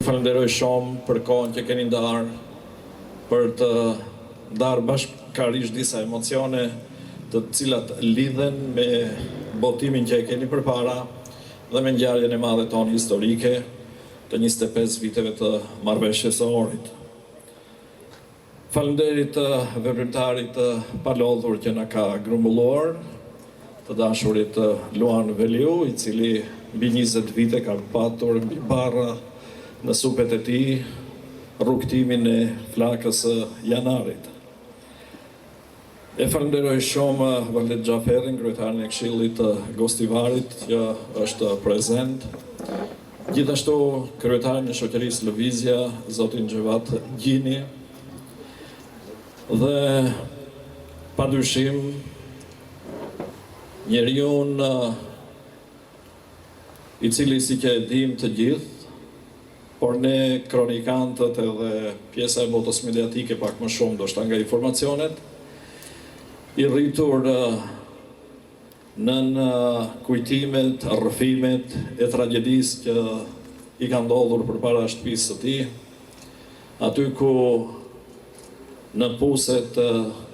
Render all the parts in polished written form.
falenderoj shumë për kohën që keni ndarë, për të ndarë bashkërisht disa emocione të cilat lidhen me botimin që e keni përpara dhe me ngjarjen e madhe tonë historike të 25 viteve të marrëveshjes së Ohrit. Faleminderit veprimtarit palodhur që na ka grumbulluar, të dashurit Luan Veliu, i cili mbi 20 vite ka patur mbi barra në supet e tij rrugtimin e flakës së Janarit. E falenderoj shumë Valet Xhaferin, kryetarin e Këshillit të Gostivarit, që është prezent. Gjithashtu kryetarin e shoqërisë Lëvizja, zotin Xhevat Gjini, dhe padyshim njeriu i cili, si që e dim të gjithë, por ne kronikantët edhe pjesa e botës mediatike pak më shumë, do shta nga informacionet, i rritur nën kujtimet, rrëfimet e tragjedisë që i ka ndodhur përpara shtëpisë së tij, aty ku në puset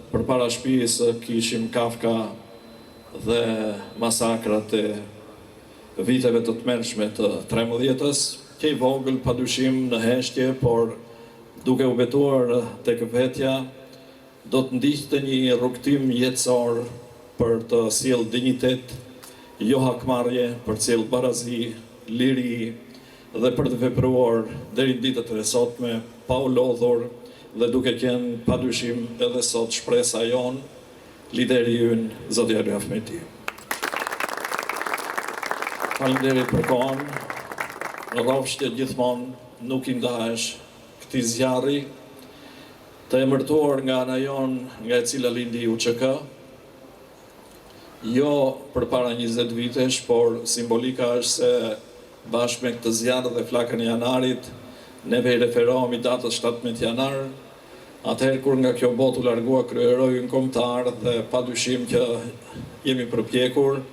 përpara shtëpisë kishim Kafka dhe masakrat e viteve të tmerrshme të 13-s, që i vogël padyshim në heshtje, por duke u betuar tek vetja, do të ndiqte një rrugtim jetësor për të sjellë dinjitet, jo hakmarrje, për të sjellë barazi, liri dhe për të vepruar deri në ditët e sotme pa u lodhur dhe duke qenë padyshim edhe sot shpresa jon, lideri ynë Zoti Ali Ahmeti. Faleminderit për kohën. Rrofshtje gjithmonë nuk i ndahesh këtij zjarri, të emërtuar nga ana jon, nga e cila lindi UÇK, jo përpara 20 vitesh, por simbolika është se bashkë me këtë zjarr dhe flakën e Janarit, neve i referohemi datës 17 janar, atëherë kur nga kjo botë u largua kryeheroi kombëtar dhe padyshim që jemi përpjekur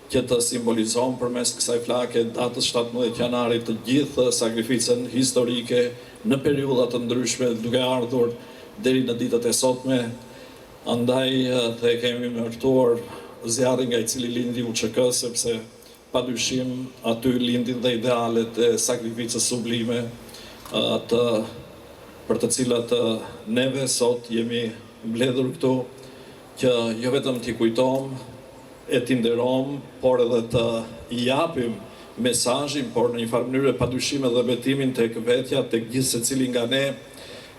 që të simbolizojmë përmes kësaj flake datës 17 janarit të gjithë sakrificën historike në periudha të ndryshme, duke ardhur deri në ditët e sotme. Andaj dhe kemi emërtuar zjarrin nga i cili lindi UÇK, sepse padyshim aty lindin dhe idealet e sakrificës sublime, për të cilat neve sot jemi mbledhur këtu, që jo vetëm t'i kujtojmë e t'i nderojmë, por edhe të japim mesazhin, por në një farë mënyrë padyshim edhe betimin tek vetja, tek gjithë secili nga ne,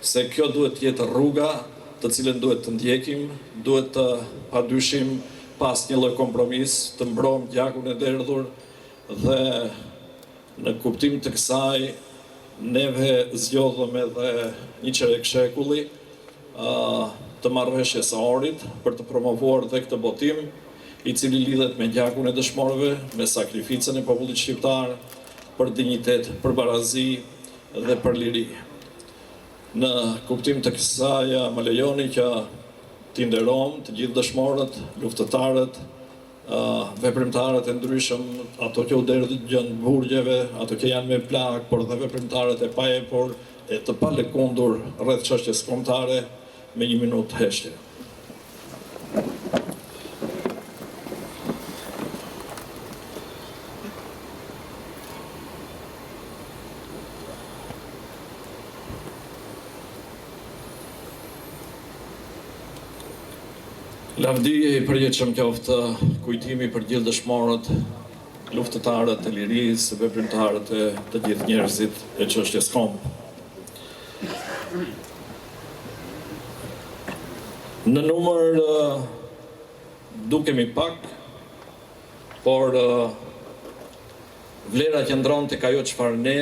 se kjo duhet të jetë rruga të cilën duhet të ndjekim, duhet të padyshim pas një lloj kompromis të mbrojmë gjakun e derdhur dhe në kuptim të kësaj neve zgjodhëm edhe një çerek shekulli të marrëveshjes së Ohrit për të promovuar dhe këtë botim, i cili lidhet me gjakun e dëshmorëve, me sakrificën e popullit shqiptar për dinjitet, për barazi dhe për liri. Në kuptim të kësaj, më lejoni që t'i nderojmë të gjithë dëshmorët, luftëtarët, veprimtarët e ndryshëm, ato që u derdhën burgjeve, ato që janë me plagë, por dhe veprimtarët e paepur e të palëkundur rreth çështjes kombëtare, me 1 minutë heshtje. Lavdije i përjetshëm qoftë, kujtimi për gjithë dëshmorët, luftëtarët e lirisë, veprimtarët e të gjithë njerëzit e çështjes kombë. Në numër dukemi pak, por vlera qëndron tek ajo çfarë ne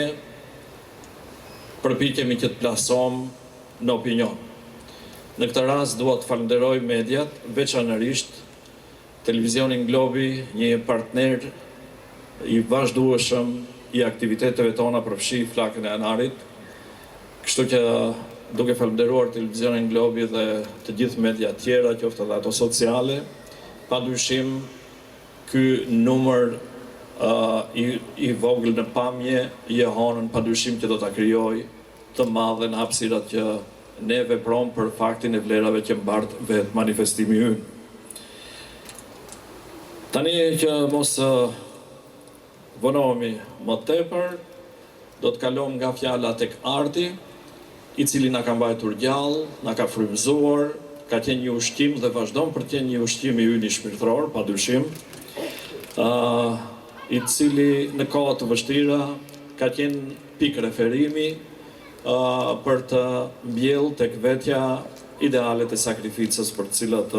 përpiqemi që të plasojmë në opinion. Në këtë rast dua të falenderoj mediat, veçanërisht Televizionin Globi, një partner i vazhdueshëm i aktiviteteve tona për fshi flakën e Janarit. Kështu që duke falenderuar Televizionin Globi dhe të gjithë media tjera, qoftë edhe ato sociale, padyshim ky numër i vogël në pamje, Jehonën padyshim që do ta krijojë të madhe në hapësirat që ne veprojmë për faktin e vlerave që mbart vetë manifestimi ynë. Tani që mos vonohemi më tepër, do të kalojmë nga fjala tek Arti, i cili na ka mbajtur gjallë, na ka frymëzuar, ka qenë një ushqim dhe vazhdon për të qenë një ushqim i ynë shpirtëror, padyshim, i cili në kohë të vështira ka qenë pikë referimi për të mbjellë tek vetja idealet e sakrificës për të cilat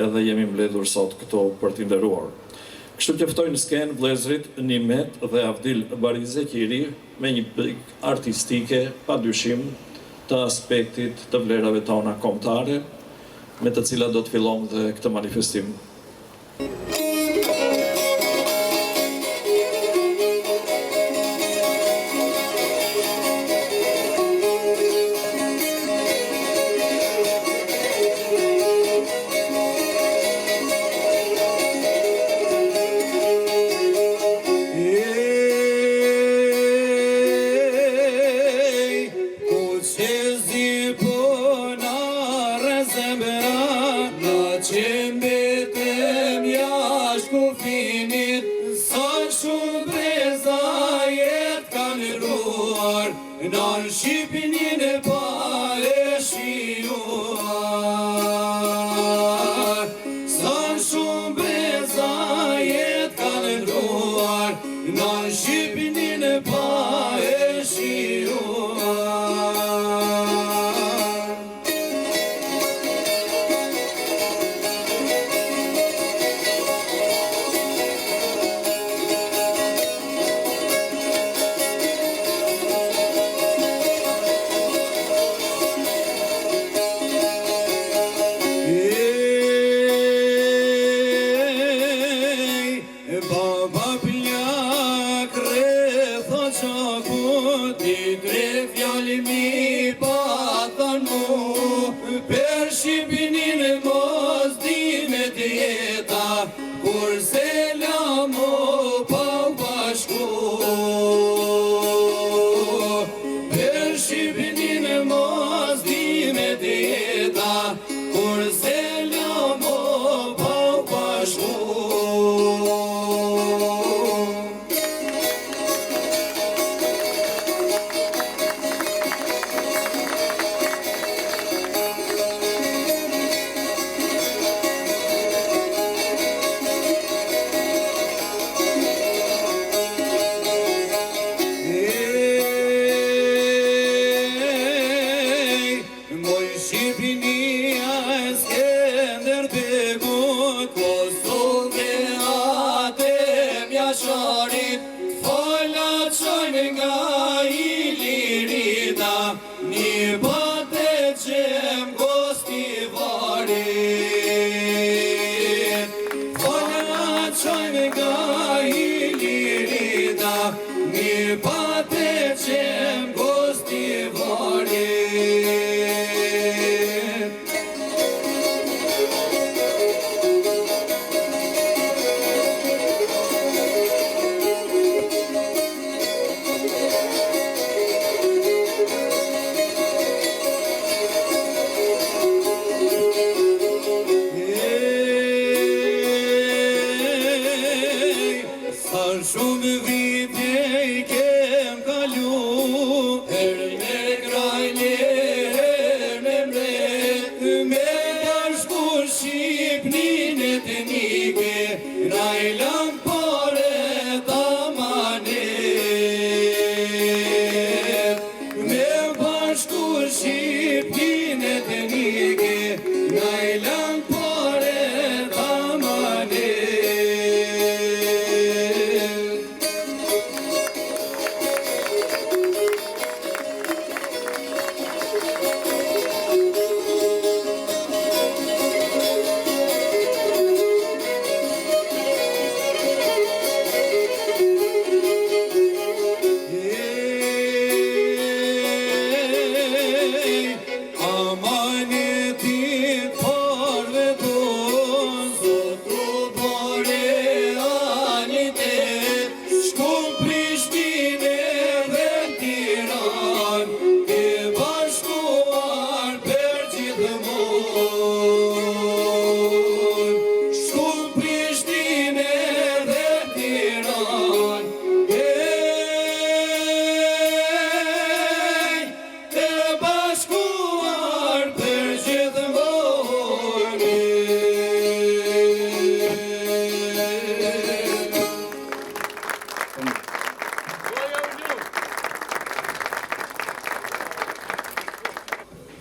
edhe jemi mbledhur sot këto për t'i nderuar. Kështu që ftoj në skenë vëllezërit Nimet dhe Avdil Barizekiri me një pikë artistike, padyshim, të aspektit të vlerave tona kombëtare, me të cilat do të fillojmë dhe këtë manifestim.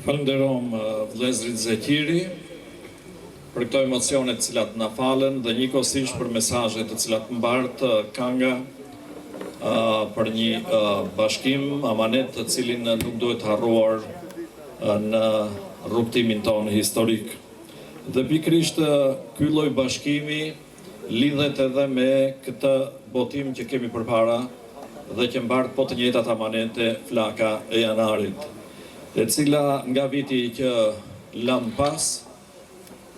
Falenderom vëllezrit Zekiri për këto emocione të cilat na falen dhe njëkohësisht për mesazhet të cilat mbart Kanga për një bashkim amanet të cilin nuk duhet harruar në rrugtimin tonë historik. Dhe pikërisht ky lloj bashkimi lidhet edhe me këtë botim që kemi përpara dhe që mbart po të njëjtat amanete flaka e janarit, e cila nga viti që lam pas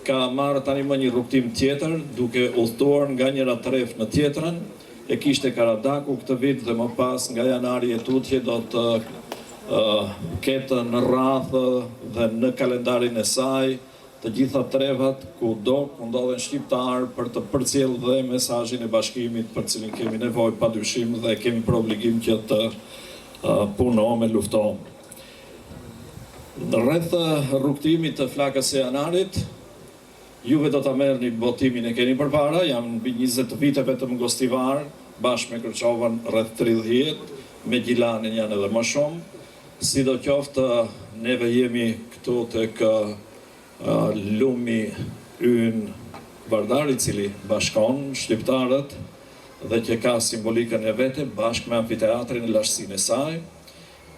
ka marrë tani më një rrugtim tjetër, duke udhëtuar nga njëra tref në tjetrën. E kishte Karadaku këtë vit dhe më pas nga janari e tutje do të ketë në radhë dhe në kalendarin e saj të gjitha trevat ku ndodhen shqiptar për të përcjellë dhe mesazhin e bashkimit për cilin kemi nevojë padyshim dhe kemi për obligim që të punojmë e luftojmë. Në rreth rrugtimit të flakës së janarit, juve do ta merrni botimin e keni përpara, jam mbi 20 vite vetëm gostivar, bashkë me Kërçovën rreth 30, me Gjilanin janë edhe më shumë. Sidoqoftë neve jemi këtu tek lumi ynë Vardar, i cili bashkon shqiptarët dhe që ka simbolikën e vete bashkë me amfiteatrin në lashtësinë e saj.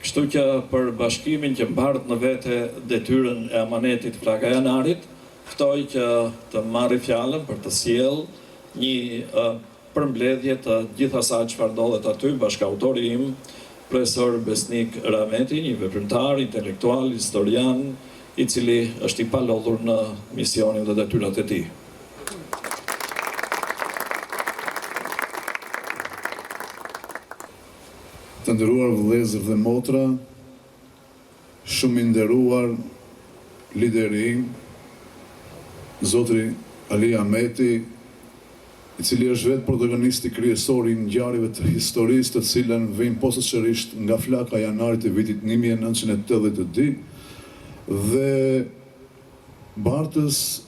Kështu që për bashkimin që mbart në vete detyrën e amanetit flaka e janarit, ftoj që të marrë fjalën për të sjellë një përmbledhje të gjithë asaj çfarë ndodhet aty, bashkautori im, profesor Besnik Rameti, një veprimtar, intelektual, historian, i cili është i palodhur në misionin dhe detyrat e tij. Të nderuar vëllezër dhe motra, shumë i nderuar lideri im, Zotri Ali Ahmeti, i cili është vetë protagonisti kryesor i ngjarjeve të historisë të cilën vijnë posaçërisht nga flaka e janarit të vitit 1982 dhe bartës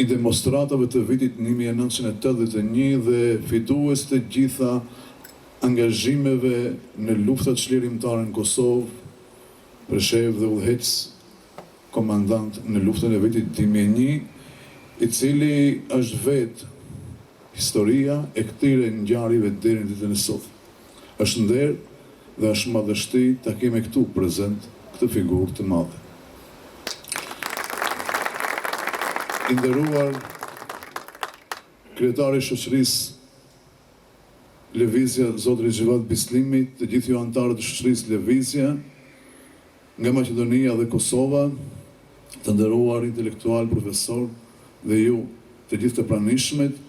i demonstratave të vitit 1981 dhe fitues të gjitha angazhimeve në luftat çlirimtare në Kosovë, për shef dhe udhëheqës komandant në luftën e vitit 2001, i cili është vetë historia e këtyre ngjarjeve deri në ditën e sotme. Është nder dhe është madhështi ta kemi këtu prezent këtë figurë të madhe. I nderuar kryetari i shoqërisë Lëvizja, Zotri Xhivat Bislimi, të gjithë ju anëtarët e shoqërisë Lëvizja nga Maqedonia dhe Kosova, të nderuar intelektual, profesor dhe ju të gjithë të pranishmet,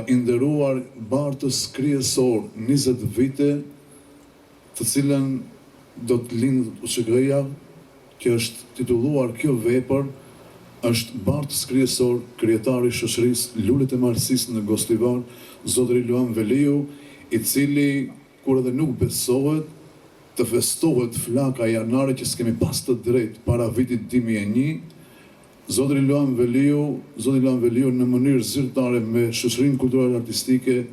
i nderuar bartës kryesor 20 vite, të cilën do të lindë ushqeja, që është titulluar kjo vepër, është bartës kryesor kryetari i shoqërisë Lulet e Marësisë në Gostivar, Zotri Luan Veliu, i cili kur edhe nuk besohet të festohet flaka e janarit që s'kemi pas të drejt para vitit 2001, Zotri Luan Veliu në mënyrë zyrtare me shoqërinë kulturale artistike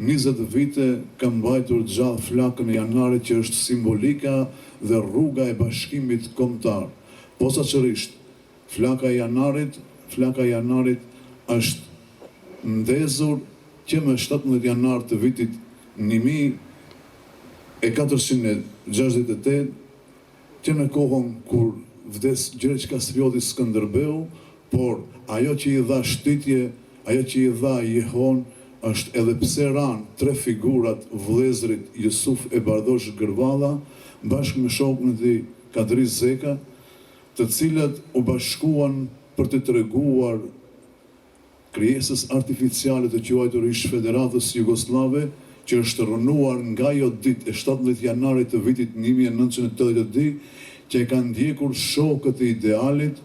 20 vite ka mbajtur gjallë flakën e janarit që është simbolika dhe rruga e bashkimit kombëtar. Posaçërisht, flaka e janarit është ndezur që më 17 janar të vitit 1468, që në kohën kur vdes Gjergj Kastrioti Skënderbeu, por ajo që i dha shtytje, ajo që i dha jehon, është edhe pse ran tre figurat vëllezrit Jusuf e Bardosh Gërvalla, bashkë me shokun e tij Kadri Zeka, të cilët u bashkuan për të treguar krijesës artificiale të quajtur ish Federatës Jugoslave, që është rënuar nga ajo ditë e 17 janarit të vitit 1982, që e kanë ndjekur shokët e idealit,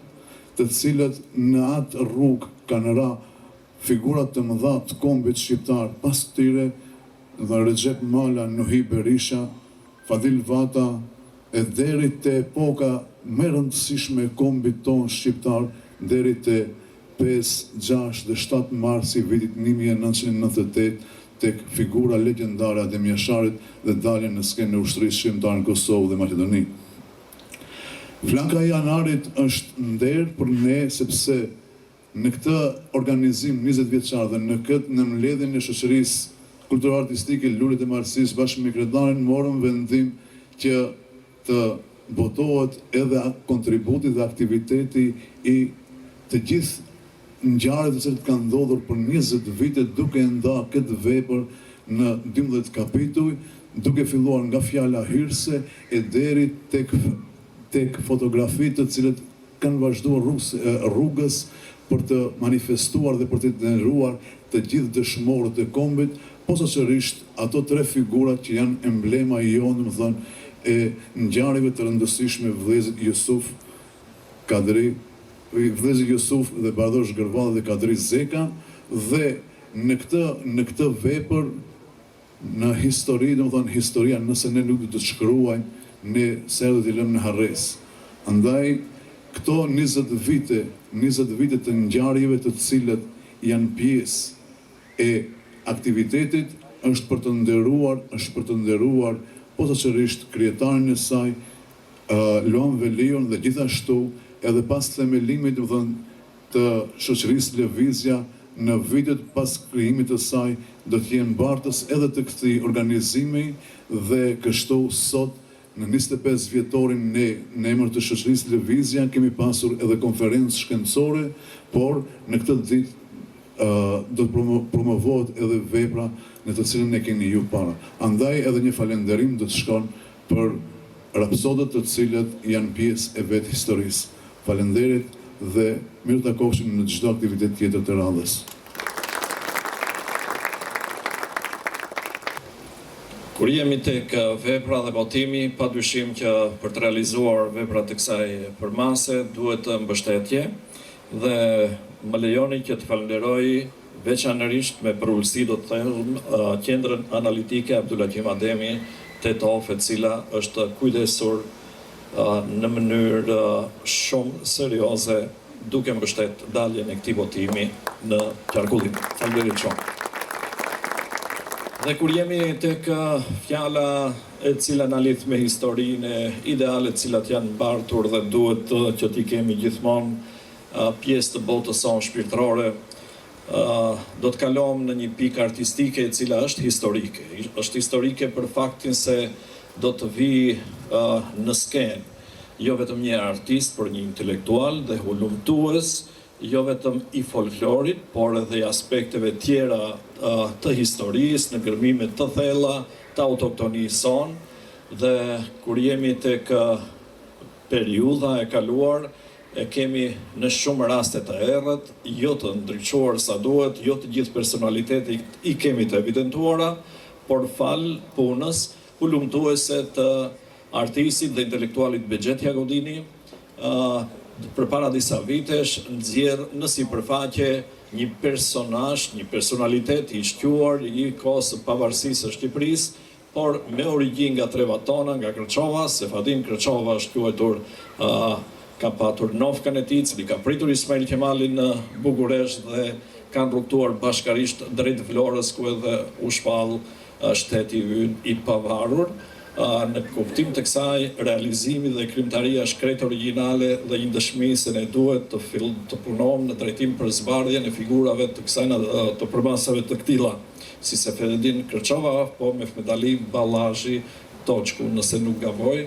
të cilët në atë rrugë kanë ra figurat të mëdha të kombit shqiptar, pas tyre dhe Recep Mala, Nuhi Berisha, Fadil Vata, e deri te epoka më e rëndësishme e kombit tonë shqiptar, deri te 5, 6 dhe 7 marsi vitit 1998, tek figura legjendare e Adem Jasharit dhe daljen në skenë e ushtrisë shqiptare në Kosovë dhe Maqedoni. Flanka e Janarit është nder për ne sepse në këtë organizim 20 vjeçar dhe në mbledhjen e shoqërisë kulturore-artistike Lulet e Marsis bashkë me kryetarin morëm vendim që të botohet edhe kontributi dhe aktiviteti i të gjithë ngjarjet të cilat kanë ndodhur për 20 vite duke nda këtë vepër në 12 kapituj, duke filluar nga fjala hyrëse e deri tek fotografitë të cilat kanë vazhduar rrugës për të manifestuar dhe për të denëruar të gjithë dëshmorët e kombit, posaçërisht ato 3 figura që janë emblema jonë, domethënë, e ngjarjeve të rëndësishme vëllezërit Jusuf Kadri, vëllezërit Jusuf dhe Bardosh Gërvall dhe Kadri Zeka, dhe në këtë vepër në histori, domethënë historia nëse ne nuk do të shkruajmë, ne se do t'i lëmë në harres. Andaj këto 20 vite të ngjarjeve të cilat janë pjesë e aktivitetit është për të nderuar posaçërisht krijetarin e saj, Luan Veliun, dhe gjithashtu edhe pas themelimit të shoqërisë Lëvizja në vitet pas krijimit të saj do të jenë mbartës edhe të këtij organizimi dhe kështu sot në 25 vjetorin në emër të shoqërisë Lëvizja kemi pasur edhe konferencë shkencore, por në këtë ditë do të promovohet edhe vepra në të cilën e keni ju para. Andaj edhe një falënderim do të shkon për rapsodët të cilët janë pjesë e vetë historisë. Falënderit dhe mirë takofshim në çdo aktivitet tjetër të radhës. Kur jemi tek vepra dhe botimi, padyshim që për të realizuar vepra të kësaj përmase duhet mbështetje dhe më lejoni që të falenderoj veçanërisht me përullësi do të them qendrën analitike Abdulhakim Ademi Tetov, e cila është kujdesur në mënyrë shumë serioze duke mbështet daljen e këtij botimi në qarkullim. Faleminderit shumë. Dhe kur jemi tek fjala e cila na lidh me historinë, idealet cilat janë mbartur dhe duhet që t'i kemi gjithmonë pjesë të botës sonë shpirtërore, do të kalojmë në një pikë artistike e cila është historike. Është historike për faktin se do të vi në skenë jo vetëm një artist, por një intelektual dhe hulumtues, jo vetëm i folklorit, por edhe i aspekteve tjera të historisë, në gërmime të thella, të autoktonisë sonë, dhe kur jemi tek periudha e kaluar, e kemi në shumë raste të errët, jo të ndriçuar sa duhet, jo të gjithë personalitetet i kemi të evidentuara, por fal punës hulumtuese të artistit dhe intelektualit Bexhet Jagodini, përpara disa vitesh nxjerr në sipërfaqe një personazh, një personalitet i shquar i kohës së pavarësisë së Shqipërisë, por me origjinë nga trevat tona, nga Kërçova. Sefadin Kërçova është quajtur, ka patur nofkan e tij, cili ka pritur Ismail Kemalin në Bukuresht dhe kanë rrugtuar bashkarisht drejt Vlorës, ku edhe u shpall shteti ynë i pavarur. Në kuptim të kësaj, realizimi dhe krimtaria shkretë origjinale dhe një dëshmi se ne duhet të punojmë në drejtim për zbardhjen e figurave të kësaj të përmasave të këtilla, si Sefadin Kërçova, po me Mehmetali Ballazhi Toçku, nëse nuk gaboj,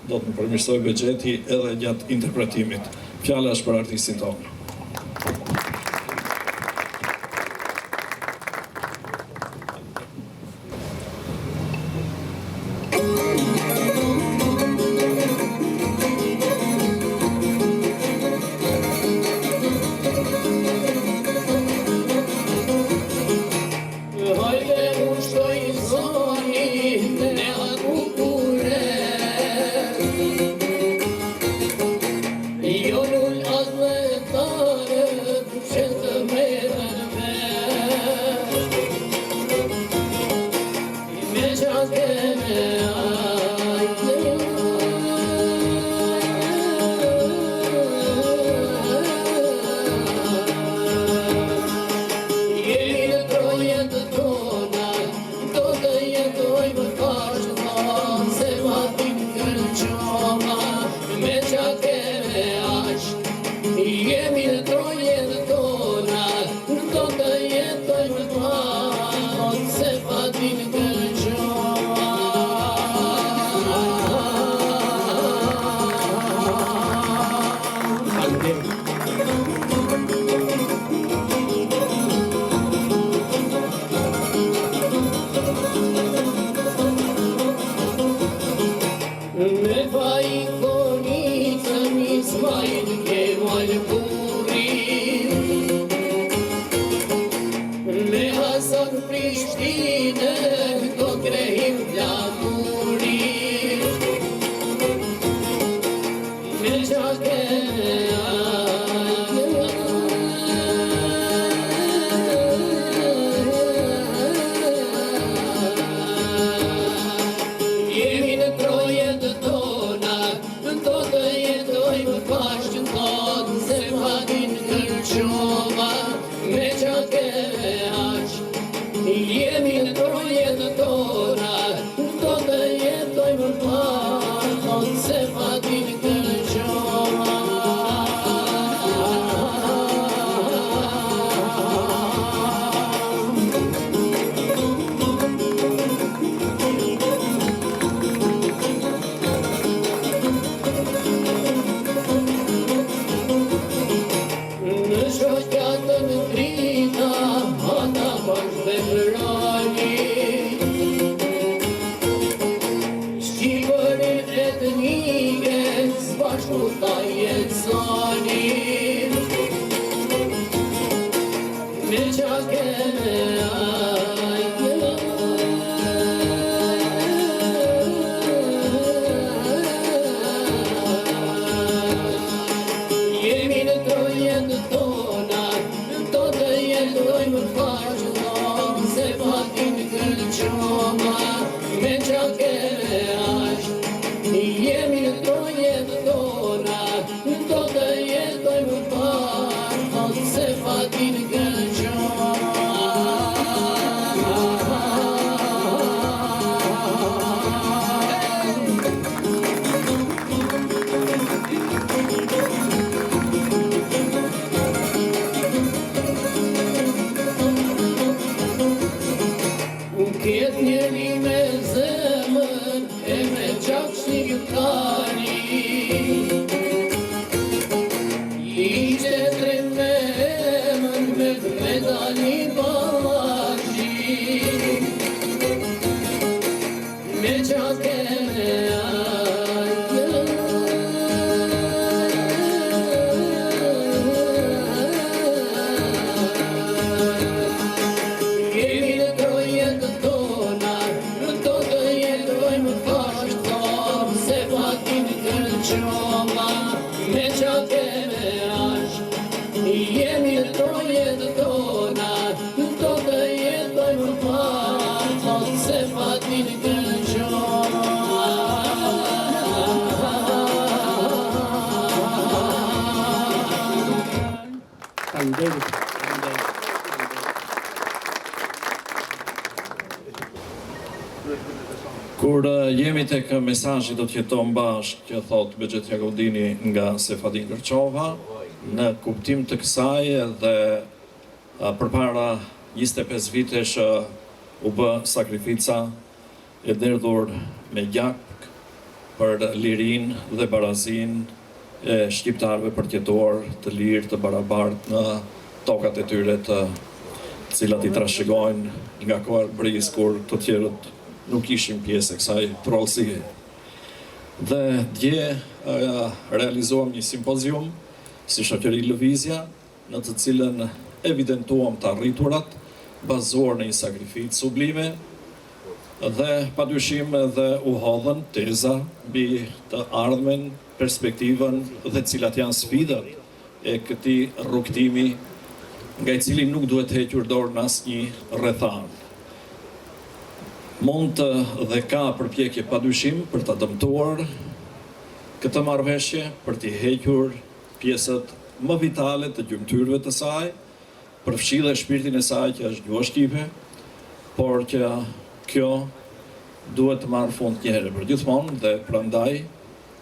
do të më përmirësoj Bexheti edhe gjatë interpretimit. Fjala është për artistin tonë. fatin me vaj konicën Ismail Kemal Kurri, me Hasan Prishtinë do krehim flamuri, me Gjake jemi në trojet tona, do të jetojmë bashkë thonë, se fatin kërqova me Gjake jemi në trojet tona, do të jetojmë bashkë thonë, se fatin kërqova. Në shoqatën drita, ata bashkë veprani, Shqipërin etnike, s'bashku ta jetësoni, me Gjake jemi në trojet tona, do të jetojmë bashkë thonë, se fatin kërqova me Gjake jemi në trojet tona, do të jetojmë bashkë thonë, se fatin kërqova. Kjetë njeri me zemën e me gjak shqiptari, ishte tre me emën me medali balashi, me Gjake jemi në trojet tona, do të jetojmë bashkë thonë, se fatin kërqova me Gjake jemi në trojet tona, do të jetojmë bashkë thonë, se fatin kërqova. Kur jemi tek mesazhi do të jetojmë bashkë, që thot Bexhet Jagodini nga Sefadin Kërqova, në kuptim të kësaj edhe përpara 25 vitesh u bë sakrifica e derdhur me gjak për lirin dhe barazin e shqiptarëve për të jetuar të lirë, të barabartë në tokat e tyre të cilat i trashëgojnë nga koha e bris kur të tjerët nuk ishin pjesë e kësaj trollësie. Dhe dje realizuam një simpozium si shoqëri Lëvizja, në të cilën evidentuam të arriturat, bazuar në një sakrificë sublime, dhe padyshim edhe u hodhën teza mbi të ardhmen, perspektivën dhe cilat janë sfidat e këtij rrugtimi nga i cili nuk duhet hequr dorë në asnjë rrethan. Mund të dhe ka përpjekje padyshim për ta dëmtuar këtë marrëveshje, për t'i hequr pjesët më vitale të gjymtyrëve të saj, përfshi dhe shpirtin e saj që është gjuhë shqipe, por që kjo duhet të marrë fund një herë për gjithmonë, dhe prandaj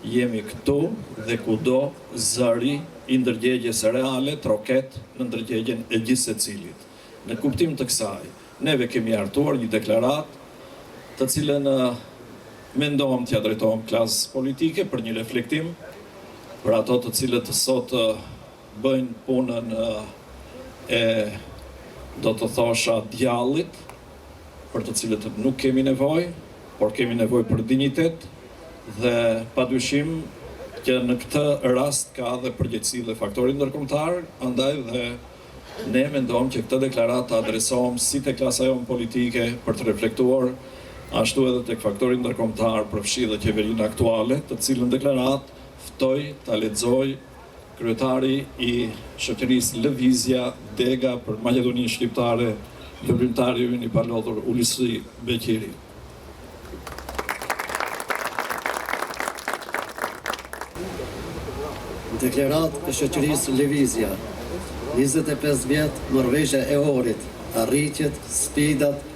jemi këtu dhe kudo zëri i ndërgjegjes reale troket në ndërgjegjen e gjithë secilit. Në kuptim të kësaj, neve kemi hartuar një deklaratë të cilën mendohem t'ja drejtohem klasës politike për një reflektim për ato të cilët sot bëjnë punën e do të thosha djallit, për të cilët nuk kemi nevojë, por kemi nevojë për dinjitet dhe padyshim që në këtë rast ka dhe përgjegjësi dhe faktori ndërkombëtar, andaj dhe ne mendojmë që këtë deklaratë ta adresohem si tek klasa jonë politike për të reflektuar ashtu edhe tek faktori ndërkombëtar përfshi dhe qeverinë aktuale, të cilën deklaratë ftoj ta lexoj kryetari i shoqërisë Lëvizja Dega për Maqedoninë Shqiptare, veprimtari i palodhur Ulisi Beqiri. Deklaratë e shoqërisë Lëvizja, 25 vjet marrëveshja e Ohrit, arritjet, sfidat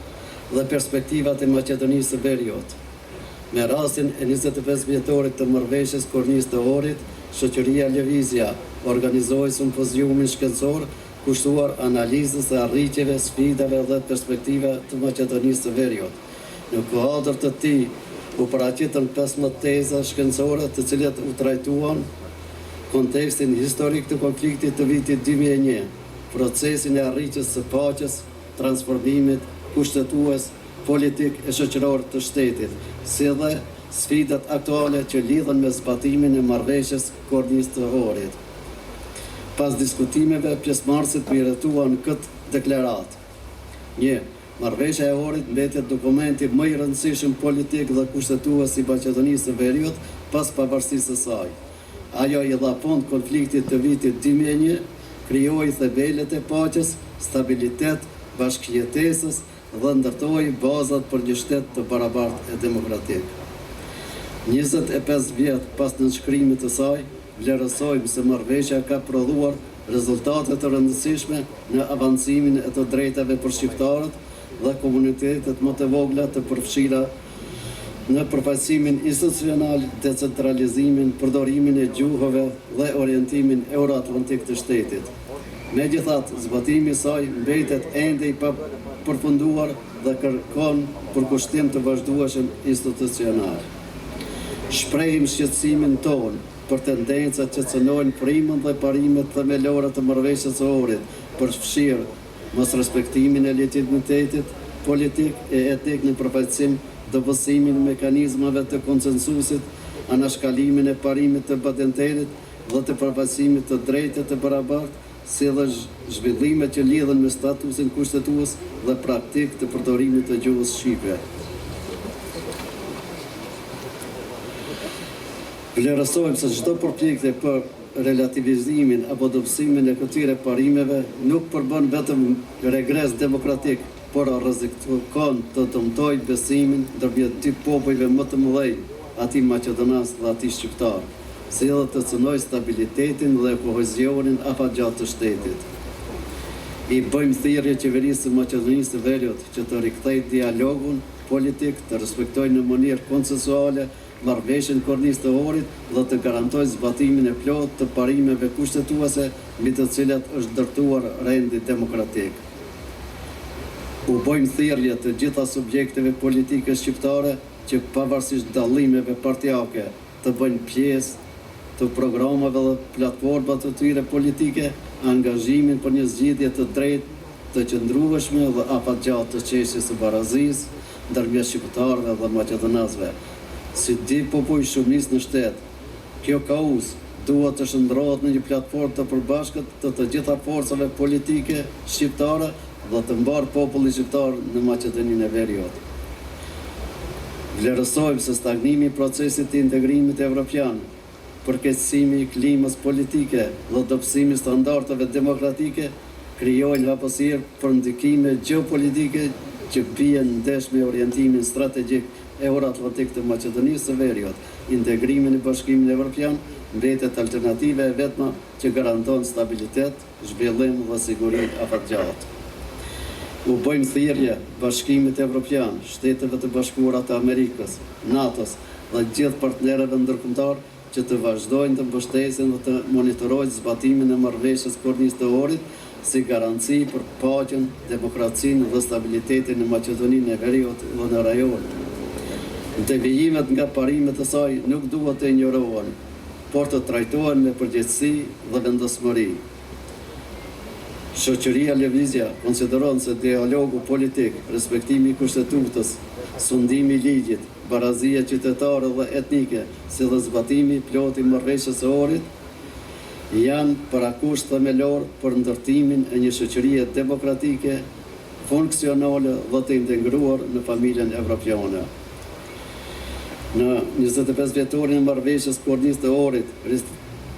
dhe perspektivat e Maqedonisë së Veriut. Me rastin e 25 vjetorit të marrëveshjes Kornisë të Ohrit, shoqëria Lëvizja organizoi simpoziumin shkencor kushtuar analizës së arritjeve, sfidave dhe perspektive të Maqedonisë së Veriut. Në kuadër të tij u paraqitën 15 teza shkencore, të cilat u trajtuan kontekstin historik të konfliktit të vitit 2001, procesin e arritjes së paqes, transformimit kushtetues, politik e shoqëror të shtetit, si dhe sfidat aktuale që lidhen me zbatimin e marrëveshjes Kornisë të Ohrit. Pas diskutimeve, pjesëmarrësit miratuan këtë deklaratë. 1. Marrëveshja e Ohrit mbetet dokumenti më i rëndësishëm politik dhe kushtetues i Maqedonisë së Veriut pas pavarësisë së saj. Ajo i dha fund konfliktit të vitit 2001, krijoi themelet e paqes, stabilitet, bashkëjetesës dhe ndërtoi bazat për një shtet të barabartë e demokratik. 25 vjet pas nënshkrimit të saj, vlerësojmë se marrëveshja ka prodhuar rezultate të rëndësishme në avancimin e të drejtave për shqiptarët dhe komunitetet më të vogla të përfshira në përfaqësimin institucional, decentralizimin, përdorimin e gjuhëve dhe orientimin euroatlantik të shtetit. Megjithatë, zbatimi i saj mbetet ende i papërfunduar dhe kërkon përkushtim të vazhdueshëm institucional. Shprehim shqetësimin ton për tendencat që cënojnë frymën dhe parimet themelore të marrëveshjes së Ohrit, përfshirë mos respektimin e legitimitetit politik e etik në përfaqësim, dobësimin e mekanizmave të konsensusit, anashkalimin e parimit të patenterit dhe të përfaqësimit të drejtë të barabartë, si dhe zhvillimet që lidhen me statusin kushtetues dhe praktik të përdorimit të gjuhës shqipe. Vlerësojmë se çdo përpjekje për relativizimin apo dobësimin e këtyre parimeve nuk përbën vetëm regres demokratik, por rrezikon të dëmtojë besimin ndërmjet dy popujve më të mëdhenj, atij maqedonas dhe atij shqiptar, si edhe të cënojë stabilitetin dhe kohezionin afatgjatë të shtetit. I bëjmë thirrje qeverisë së Maqedonisë së Veriut që të rikthejë dialogun politik, të respektojë në mënyrë konsensuale marrëveshjen Kornisë të Ohrit dhe të garantojë zbatimin e plotë të parimeve kushtetuese mbi të cilat është ndërtuar rendi demokratik. U bëjmë thirrje të gjitha subjekteve politike shqiptare që pavarësisht dallimeve partijake të bëjnë pjesë të programave dhe platformave të tyre politike, angazhimin për një zgjidhje të drejtë, të qëndrueshme dhe afatgjatë të çështjes së barazisë ndërmjet shqiptarëve dhe maqedonasëve. Si di popull shumicë në shtet, kjo kauz duhet të shndrohet në një platformë të përbashkët të gjitha forcave politike shqiptare dhe të mbarë populli shqiptar në Maqedoninë e Veriut. Vlerësojmë se stagnimi i procesit të integrimit evropian, përkeqësimi i klimës politike dhe dobësimi i standardeve demokratike krijojnë hapësirë për ndikime gjeopolitike që bien ndesh me orientimin strategjik euroatlantik të Maqedonisë së Veriut. Integrimin në Bashkimin Evropian mbetet alternativa e vetme që garanton stabilitet, zhvillim dhe siguri afatgjatë. U bëjmë thirrje Bashkimit Evropian, Shteteve të Bashkuara të Amerikës, NATO-s dhe gjithë partnerëve ndërkombëtar që të vazhdojnë të mbështesin dhe të monitorojnë zbatimin e marrëveshjes Kornisë të Ohrit, si garanci për paqen, demokracinë dhe stabilitetin në Maqedoninë e Veriut dhe në rajon. Devijimet nga parimet e saj nuk duhet të injorohen, por të trajtohen me përgjegjësi dhe vendosmëri. Shoqëria Lëvizja konsideron se dialogu politik, respektimi i kushtetutës, sundimi i ligjit, barazia qytetare dhe etnike, si dhe zbatimi plot i marrëveshjes së Ohrit, janë parakusht themelor për ndërtimin e një shoqërie demokratike, funksionale dhe të integruar në familjen evropiane. Në 25 vjetorin e marrëveshjes koordinisë të Ohrit,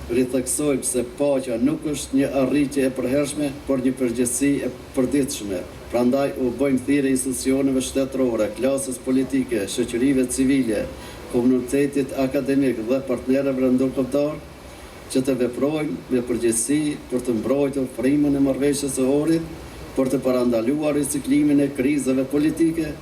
ritheksojmë se paqja nuk është një arritje e përhershme, por një përgjegjësi e përditshme. Prandaj u bëjmë thirrje institucioneve shtetërore, klasës politike, shoqërive civile, komunitetit akademik dhe partnerëve ndërkombëtar që të veprojnë me përgjegjësi për të mbrojtur frymën e marrëveshjes së Ohrit, për të parandaluar riciklimin e krizave politike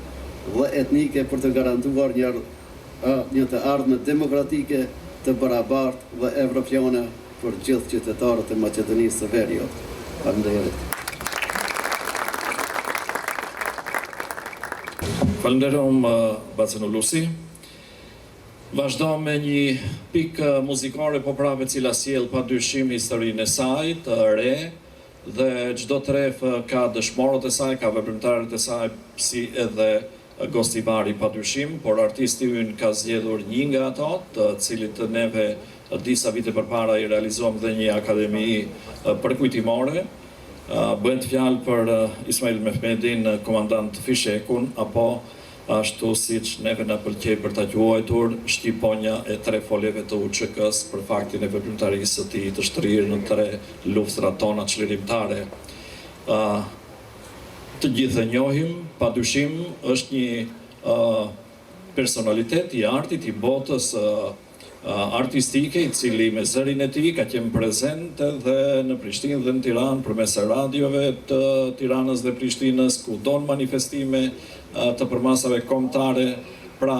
dhe etnike, për të garantuar një të ardhme demokratike të barabartë dhe evropiane për gjithë qytetarët e Maqedonisë së Veriut. Faleminderit. Falenderoj Bacenulusi. Vazhdo me një pikë muzikore po prapë e cila sjell padyshim historinë e saj të re dhe çdo tref ka dëshmorët e saj, ka veprimtarët e saj, si edhe gostivari padyshim, por artisti ynë ka zgjedhur një nga ato, të cilit neve disa vite përpara i realizuam dhe një akademi përkujtimore. Bëhet fjalë për Ismail Mehmedin, komandant Fishekun, apo ashtu siç neve na pëlqej për ta quajtur shqiponja e 3 foljeve të UÇK-s për faktin e veprimtarisë së tij të shtrirë në 3 luftrat tona çlirimtare. Të gjithë e njohim, padyshim është një personalitet i artit, i botës artistike, i cili me zërin e tij ka qenë prezent edhe në Prishtinë dhe në Tiranë përmes radiove të Tiranës dhe Prishtinës, ku don manifestime të përmasave kombëtare, pra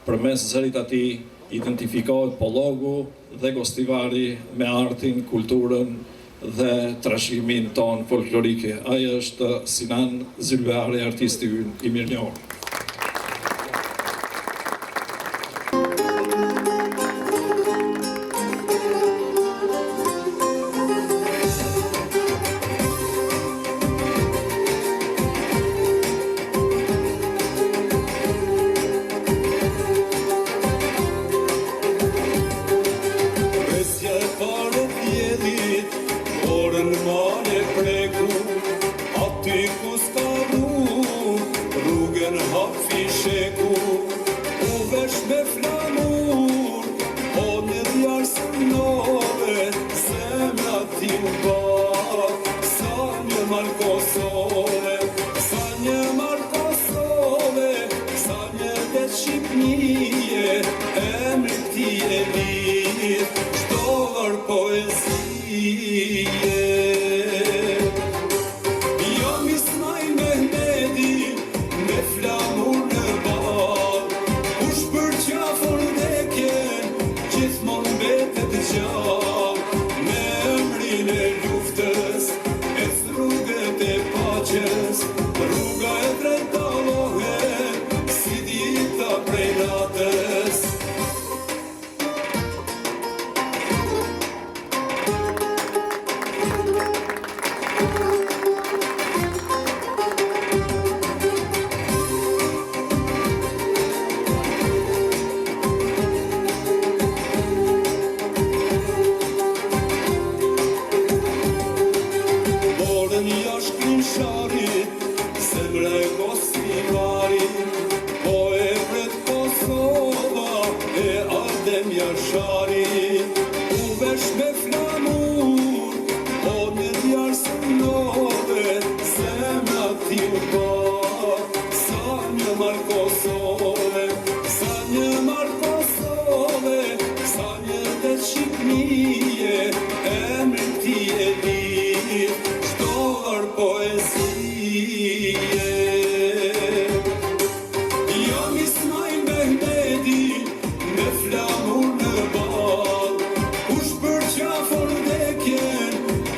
përmes zërit atij identifikohet pollogu dhe gostivari me artin, kulturën dhe trashëgimin ton folklorike. Ai është Sinan Zylbeari, artisti ynë i mirënjohur.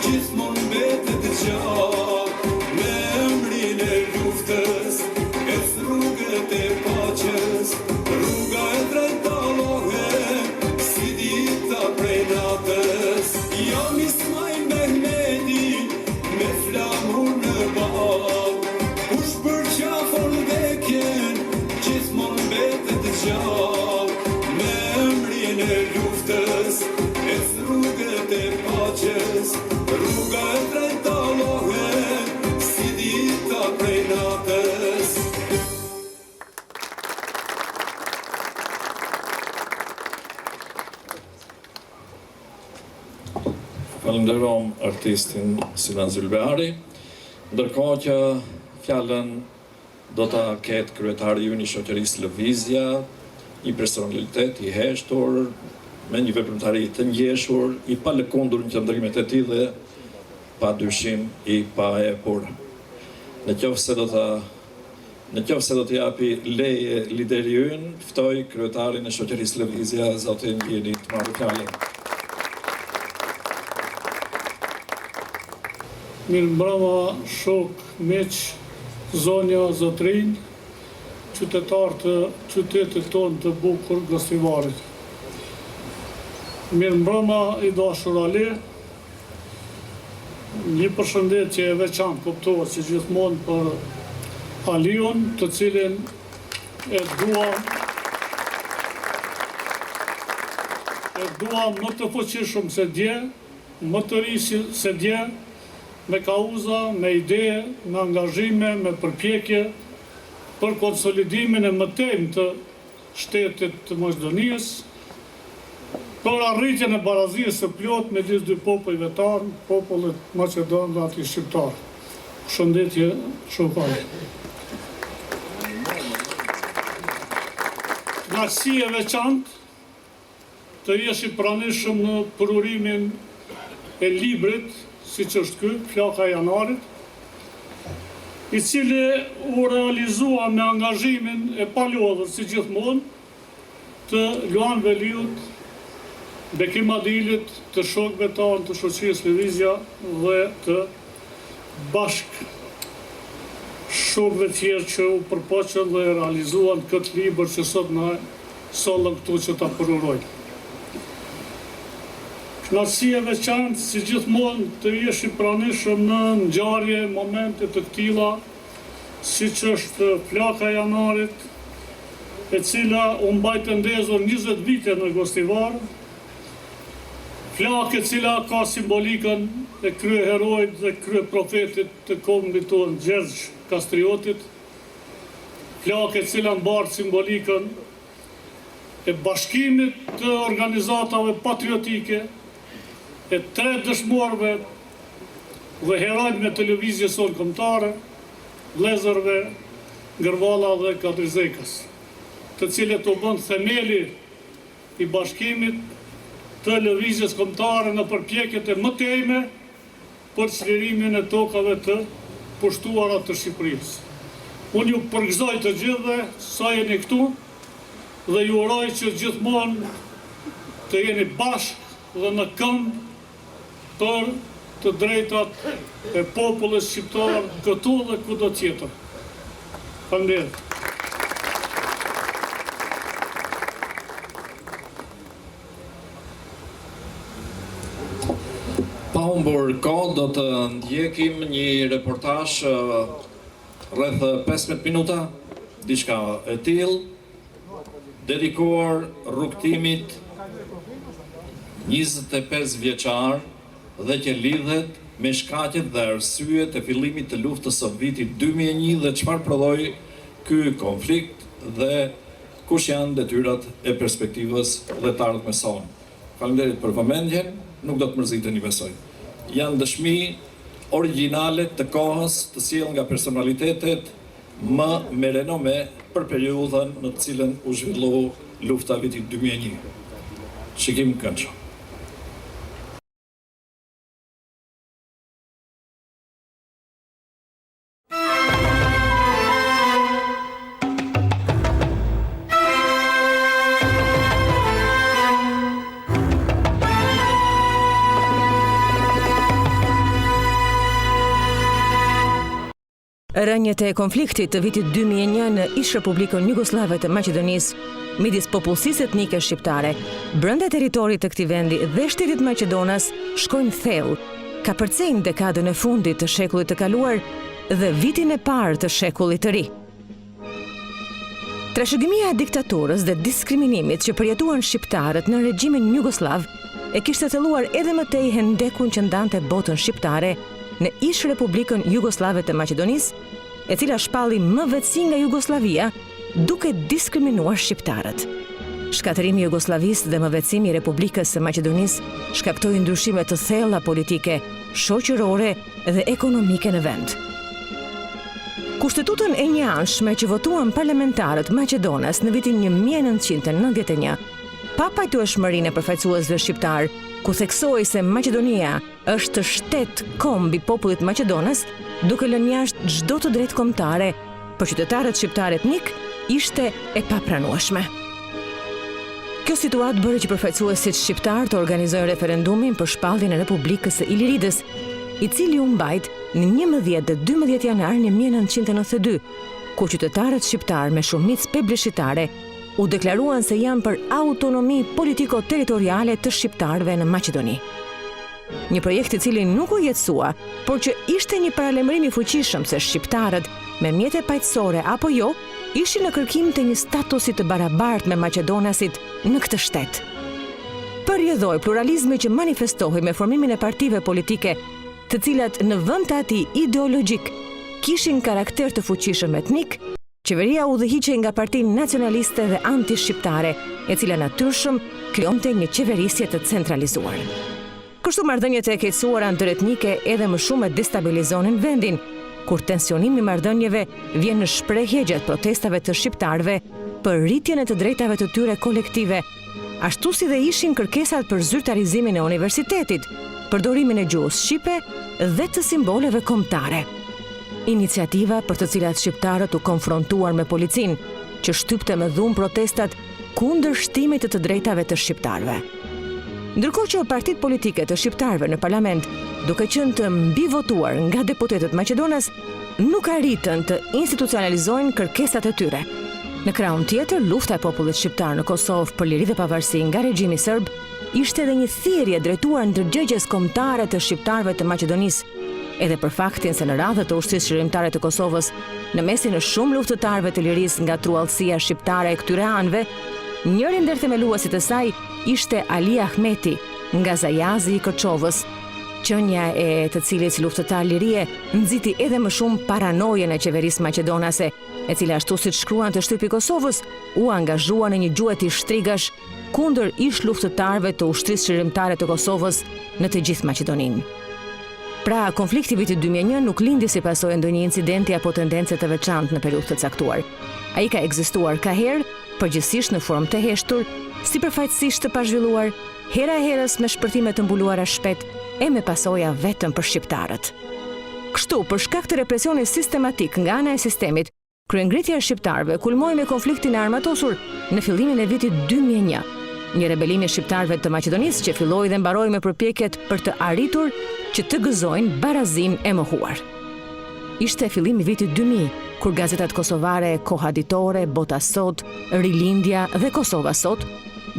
Gjithmonë mbetet gjallë. gjallë, me emrin e luftës, e rrugët e paqes, rruga e drejt Allahet, si dita prej natës. Falenderom artistin Sinan Zylbeari, ndërkohë që fjalën do ta ketë kryetari i shoqërisë Lëvizja, një personalitet i heshtur, me një veprimtari të ngjeshur, i palëkundur në qëndrimet e tij dhe padyshim i paepur. Në qoftë se do të japi leje lideri ynë, ftoj kryetarin e shoqërisë Lëvizja, zotin Vjeni të marrë fjalën. Mirëmbrëma shok, miq, zonja, zotrinj, qytetarë të qytetit tonë të bukur Gostivarit. Mirëmbrëma i dashur Ale, një përshëndetje e veçantë kuptohet që gjithmonë për Alion, të cilin e dua më të fuqishëm se dje, më të ri se dje, me kauza, me ide, me angazhime, me përpjekje për konsolidimin e mëtejmë të shtetit të Maqedonisë, për arritjen e barazisë së plot me disë dy popujve tanë, popullet Maqedon dhe ati shqiptar. Shëndetje shokaj. Knaqësi e veçantë të jesh i pranishëm në përurimin e librit, si që është ky, Flaka e Janarit, i cili u realizua me angazhimin e palodhur si gjithmonë të Luan Veliut, Bekim Adilit, të shokëve tanë të shoqërisë Lëvizja dhe të bashk shokëve tjerë që u përpoqën dhe realizuan këtë libër që sot na sollën këtu që ta përurojnë. Knaqësi e veçantë, si gjithmonë, të jesh i pranishëm në ngjarje, momente të këtilla, siç është Flaka e Janarit, e cila u mbajt të ndezur 20 vite në Gostivar, flakë e cila ka simbolikën e kryeherojit dhe kryeprofetit të kombit tonë Gjergj Kastriotit, flakë e cila mbar simbolikën e bashkimit të organizatave patriotike, e 3 dëshmorëve dhe herojnë me televizjes sonë kombëtare, vëllezërve Ngërvalla dhe Kadrizekës, të cilët u bën themeli i bashkimit të lëvizjes kombëtare në përpjekjet e mëtejme për çlirimin e tokave të pushtuara të Shqipërisë. Unë ju përgëzoj të gjithëve sa jeni këtu dhe ju uroj që gjithmonë të jeni bashkë dhe në këmbë për të drejtat e popullit shqiptar këtu dhe kudo tjetër. Faleminderit. Pa humbur kohë, do të ndjekim një reportazh rreth 15 minuta, diçka e tillë, dedikuar rrugtimit 25 vjeçar dhe që lidhet me shkaqet dhe arsyet e fillimit të luftës së vitit 2001 dhe çfarë prodhoi ky konflikt dhe kush janë detyrat e perspektivës dhe të ardhmes sonë. Faleminderit për vëmendjen, nuk do të mërziteni besoj. Janë dëshmi origjinale të kohës të sjellë nga personalitetet më me renome për periudhën në të cilën u zhvillua lufta vitit 2001. Shikim këndshëm. Rënjet e konfliktit të vitit 2001 në Ish-Republikën Jugoslave të Maqedonisë midis popullsisë etnike shqiptare, brenda territorit të këtij vendi dhe shtetit Maqedonas shkojnë thellë, ka përcejnë dekadën e fundit të shekullit të kaluar dhe vitin e parë të shekullit të ri. Trashëgimia e diktaturës dhe diskriminimit që përjetuan shqiptarët në regjimin jugoslav e kishte thelluar edhe më tej hendekun që ndante botën shqiptare në ish Republikën Jugoslave të Maqedonisë, e cila shpalli më vetësi nga Jugoslavia duke diskriminuar shqiptarët. Shkatërimi i Jugosllavisë dhe mëvetësimi i Republikës së Maqedonisë shkaktoi ndryshime të thella politike, shoqërore dhe ekonomike në vend. Kushtetutën e njëanshme që votuan parlamentarët Maqedonas në vitin 1991, pa pajtueshmërinë e përfaqësuesve shqiptar, ku theksoi se Maqedonia është shtet komb i popullit maqedonas, duke lënë jashtë çdo të drejtë kombëtare për qytetarët shqiptar etnik, ishte e papranueshme. Kjo situatë bëri që përfaqësuesit shqiptar të organizojnë referendumin për shpalljen e Republikës së Iliridës, i cili u mbajt në 11 dhe 12 janar 1992, ku qytetarët shqiptar me shumicë plebiscitare u deklaruan se janë për autonomi politiko-territoriale të shqiptarëve në Maqedoni. Një projekt i cili nuk u jetësua, por që ishte një paralajmërim i fuqishëm se shqiptarët me mjete paqësore apo jo, ishin në kërkim të një statusi të barabartë me maqedonasit në këtë shtet. Përjedhoi pluralizmi që manifestohej me formimin e partive politike, të cilat në vend të atij ideologjik kishin karakter të fuqishëm etnik, qeveria udhëhiqej nga partitë nacionaliste dhe anti-shqiptare, e cila natyrshëm krijonte një qeverisje të centralizuar. Kështu marrëdhëniet e keqësuara ndëretnike edhe më shumë destabilizonin vendin, kur tensionimi i marrëdhënieve vjen në shprehje gjatë protestave të shqiptarëve për rritjen e të drejtave të tyre kolektive, ashtu si dhe ishin kërkesat për zyrtarizimin e universitetit, përdorimin e gjuhës shqipe dhe të simboleve kombëtare. Iniciativa për të cilat shqiptarët u konfrontuar me policinë, që shtypte me dhunë protestat kundër shtimit të drejtave të shqiptarëve. Ndërkohë që partitë politike të shqiptarëve në parlament, duke qenë të mbivotuar nga deputetët Maqedonas, nuk arritën të institucionalizojnë kërkesat e tyre. Në krahun tjetër, lufta e popullit shqiptar në Kosovë për liri dhe pavarësi nga regjimi serb ishte edhe një thirrje drejtuar ndërgjegjes kombëtare të shqiptarëve të Maqedonisë, edhe për faktin se në radhët të ushtrisë shërimtare të Kosovës, në mesin e shumë luftëtarëve të lirisë nga truallësia shqiptare e këtyre anëve, njëri ndër themeluesit e saj ishte Ali Ahmeti nga Zajazi i Kërçovës, qënja e të cilit si luftëtar lirie nxiti edhe më shumë paranojen e qeverisë maqedonase, e cila ashtu siç shkruan të shtypi Kosovës, u angazhua në një gjuhët i shtrigash kundër ish luftëtarëve të ushtrisë shërimtare të Kosovës në të gjithë Maqedoninë. Pra, konflikti vitit 2001 nuk lindi si pasojë ndonjë incidenti apo tendence të veçantë në periudhë të caktuar. Ai ka ekzistuar ka herë, përgjithsisht në formë të heshtur, sipërfaqësisht të pazhvilluar, hera e herës me shpërthime të mbuluara shpejt e me pasoja vetëm për shqiptarët. Kështu, për shkak të represionit sistematik nga ana e sistemit, kryengritja e shqiptarëve kulmoi me konfliktin e armatosur në fillimin e vitit 2001. Një rebelim i shqiptarëve të Maqedonisë që filloi dhe mbaroi me përpjekjet për të arritur që të gëzojnë barazinë e mohuar. Ishte fillimi i vitit 2000, kur gazetat kosovare Koha Ditore, Bota Sot, Rilindja dhe Kosova Sot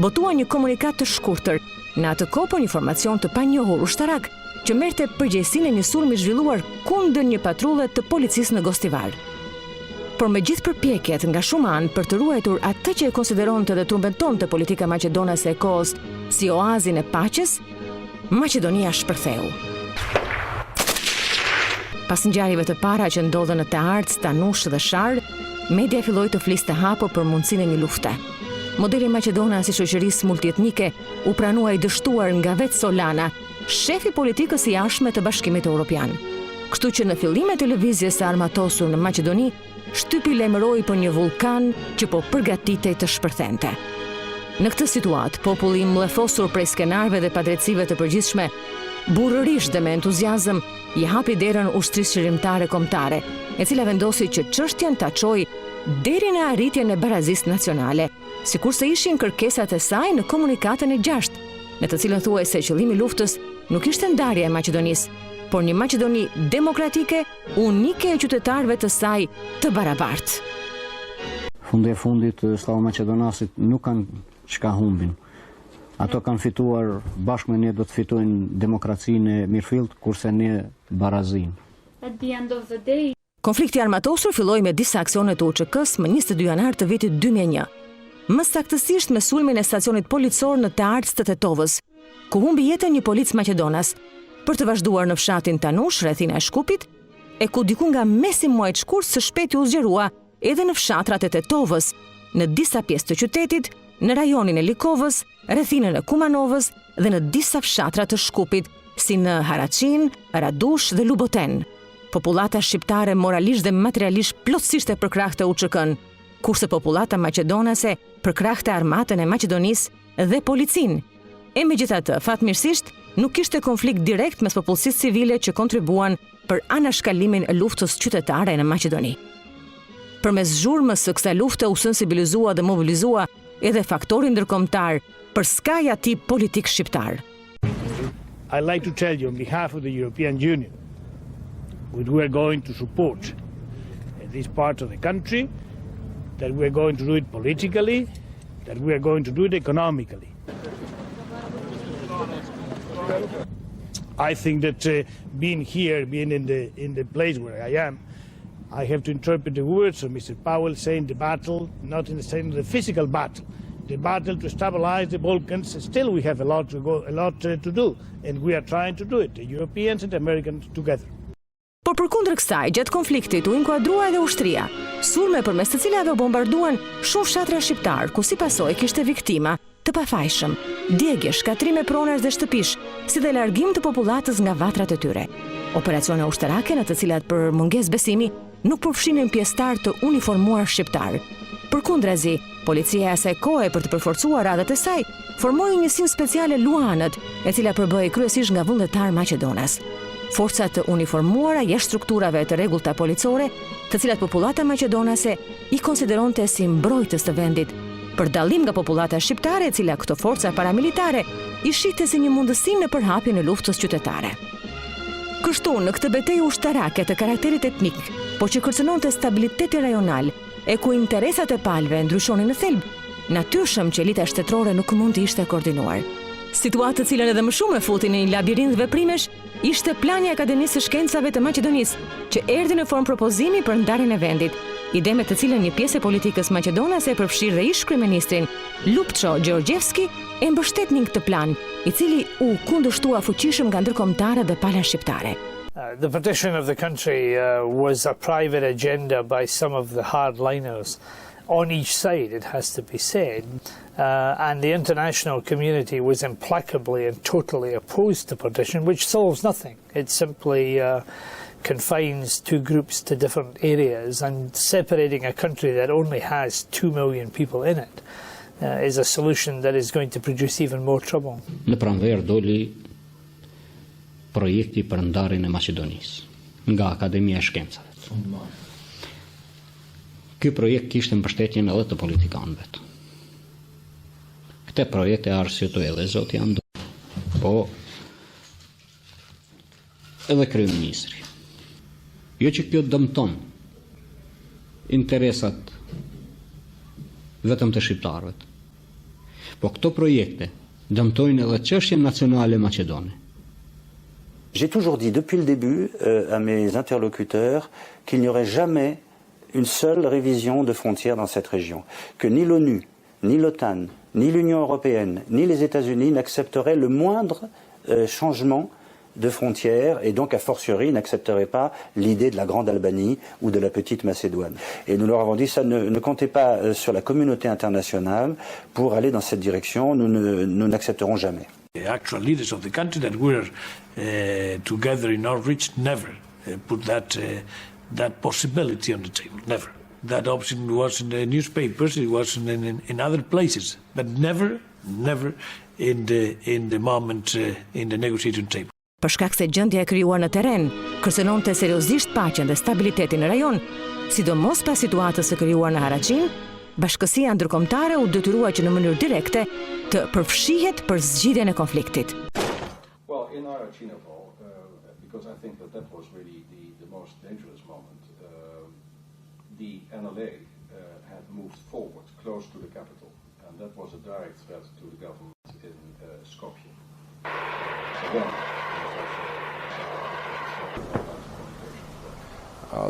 botuan një komunikat të shkurtër, në atë kohë për një formacion të panjohur ushtarak që merrte përgjegjësinë e një sulmi zhvilluar kundër një patrulle të policisë në Gostivar. Por me gjithë përpjekjet nga shumë anë për të ruajtur atë që e konsideronte dhe turmentonte politika maqedonase e kohës si oazin e paqes, Maqedonia shpërtheu. Pas ngjarjeve të para që ndodhen në Tearc, Tanush dhe Sharr, media filloi të fliste hapur për mundësinë e një lufte. Modeli maqedonas i shoqërisë multietnike u pranua i dështuar nga vetë Solana, shefi politikës i jashtme të Bashkimit Evropian. Kështu që në fillim e televizjes së armatosur në Maqedoni, shtypi lajmëroi për një vulkan që po përgatitej të shpërthente. Në këtë situatë, populli i mllefosur prej skenarëve dhe padrejtësive të përgjithshme, burrërisht dhe me entuziazëm, i hapi derën ushtrisë shërimtare kombëtare, e cila vendosi që çështjen ta çojë deri në arritjen e barazisë nacionale, sikurse ishin kërkesat e saj në komunikatën e 6, në të cilën thuaj se qëllimi i luftës nuk ishte ndarja e Maqedonisë, por një Maqedoni demokratike, unike e qytetarëve të saj të barabartë. Fundi e fundit, slavo-maqedonasit nuk kanë çka humbin. Ato kanë fituar, bashkë me ne do të fitojnë demokracinë e mirëfillt, kurse ne barazinë. Konflikti armatosur filloi me disa aksione të UÇK-s më 22 janar të vitit 2001. Më saktësisht me sulmin e stacionit policor në Tearc të Tetovës, ku humbi jetën një polic maqedonas, për të vazhduar në fshatin Tanush, rrethina e Shkupit, e ku diku nga mesi muajit shkurt së shpejti u zgjerua edhe në fshatrat e Tetovës, në disa pjesë të qytetit, në rajonin e Likovës, rrethinën e Kumanovës dhe në disa fshatra të Shkupit, si në Haraqin, Radush dhe Luboten. Popullata shqiptare moralisht dhe materialisht plotësisht e përkrahte UÇK-n, kurse popullata maqedonase përkrahte armatën e Maqedonisë dhe policinë. E megjithatë, fatmirësisht, nuk kishte konflikt direkt mes popullsisë civile që kontribuan për anashkallimin e luftës qytetare në Maqedoni. Përmes zhurmës së kësaj lufte u sensibilizua dhe mobilizua edhe faktori ndërkombëtar për skaja tip politik shqiptar. I'd like to tell you on behalf of the European Union that we are going to support this part of the country, that we are going to do it politically, that we are going to do it economically. I think that being here, being in the place where I am, I have to interpret the words of Mr. Powell saying the battle, not in the sense of the physical battle, the battle to stabilize the Balkans. Still we have a lot to do, and we are trying to do it, the Europeans and the Americans together. Por përkundër kësaj, gjatë konfliktit u inkuadrua edhe ushtria, sulme përmes të cilave u bombarduan shumë fshatra shqiptar, ku si pasojë kishte viktima të pafajshëm, djegje, shkatrime pronash dhe shtëpish, si dhe largim të popullatës nga vatrat e tyre. Operacione ushtarake në të cilat për mungesë besimi nuk përfshinin pjesëtar të uniformuar shqiptar. Përkundrazi, policia e asaj kohe për të përforcuar radhët e saj, formoi njësinë speciale Luanët, e cila përbëhej kryesisht nga vullnetar maqedonas. Forcat të uniformuara jashtë strukturave të rregullta policore, të cilat popullata maqedonase i konsideronte si mbrojtës të vendit, për dallim nga popullata shqiptare, e cila këto forca paramilitare i shihte si një mundësi në përhapjen e luftës qytetare. Kështu, në këtë betejë ushtarake të karakterit etnik, po që kërcënonte stabiliteti rajonal, e ku interesat e palëve ndryshonin në thelb, natyrshëm që elita shtetërore nuk mund të ishte koordinuar. Situatë të cilën edhe më shumë e futi në një labirint veprimesh, ishte plani i Akademisë së Shkencave të Maqedonisë, që erdhi në formë propozimi për ndarjen e vendit, ide me të cilën një pjesë e politikës maqedonase e përfshirë dhe ish-kryeministrin Lupço Gjeorgjevski e mbështetnin këtë plan, i cili u kundërshtua fuqishëm nga ndërkombëtarët dhe pala shqiptare. The partition of the country was a private agenda by some of the hardliners on each side, it has to be said. And the international community was implacably and totally opposed to partition, which solves nothing. It simply confines two groups to different areas, and separating a country that only has 2 million people in it is a solution that is going to produce even more trouble. Në pranverë doli projekti për ndarjen e Maqedonisë nga Akademia e Shkencave. Ky projekt kishte mbështetjen edhe të politikanëve. Këtë projekt e arsyetoi edhe zoti Ando, po edhe kryeministri. Jo që kjo dëmton interesat vetëm të shqiptarëve, po këto projekte dëmtojnë edhe çështjen nacionale maqedone. J'ai toujours dit depuis le début à mes interlocuteurs qu'il n'y aurait jamais une seule révision de frontières dans cette région, que ni l'ONU, ni l'OTAN, ni l'Union européenne, ni les États-Unis n'accepteraient le moindre changement de frontières, et donc a fortiori n'accepteraient pas l'idée de la Grande Albanie ou de la Petite Macédoine. Et nous leur avons dit, ça ne comptez pas sur la communauté internationale pour aller dans cette direction, nous n'accepterons jamais. The actual leaders of the country that were together in Norwich never put that possibility on the table, never. That option was in the newspapers, it was in other places, but never in the moment in the negotiating table. Për shkak se gjendja e krijuar në terren kërcënonte seriozisht paqen dhe stabilitetin në rajon, sidomos pas situatës së krijuar në Haraqin, bashkësia ndërkombëtare u detyrua që në mënyrë direkte të përfshihet për zgjidhjen e konfliktit. Well, in Haraqinovo, because I think that was really the most dangerous moment, the NLA had moved forward close to the capital, and that was a direct threat to the government in Skopje.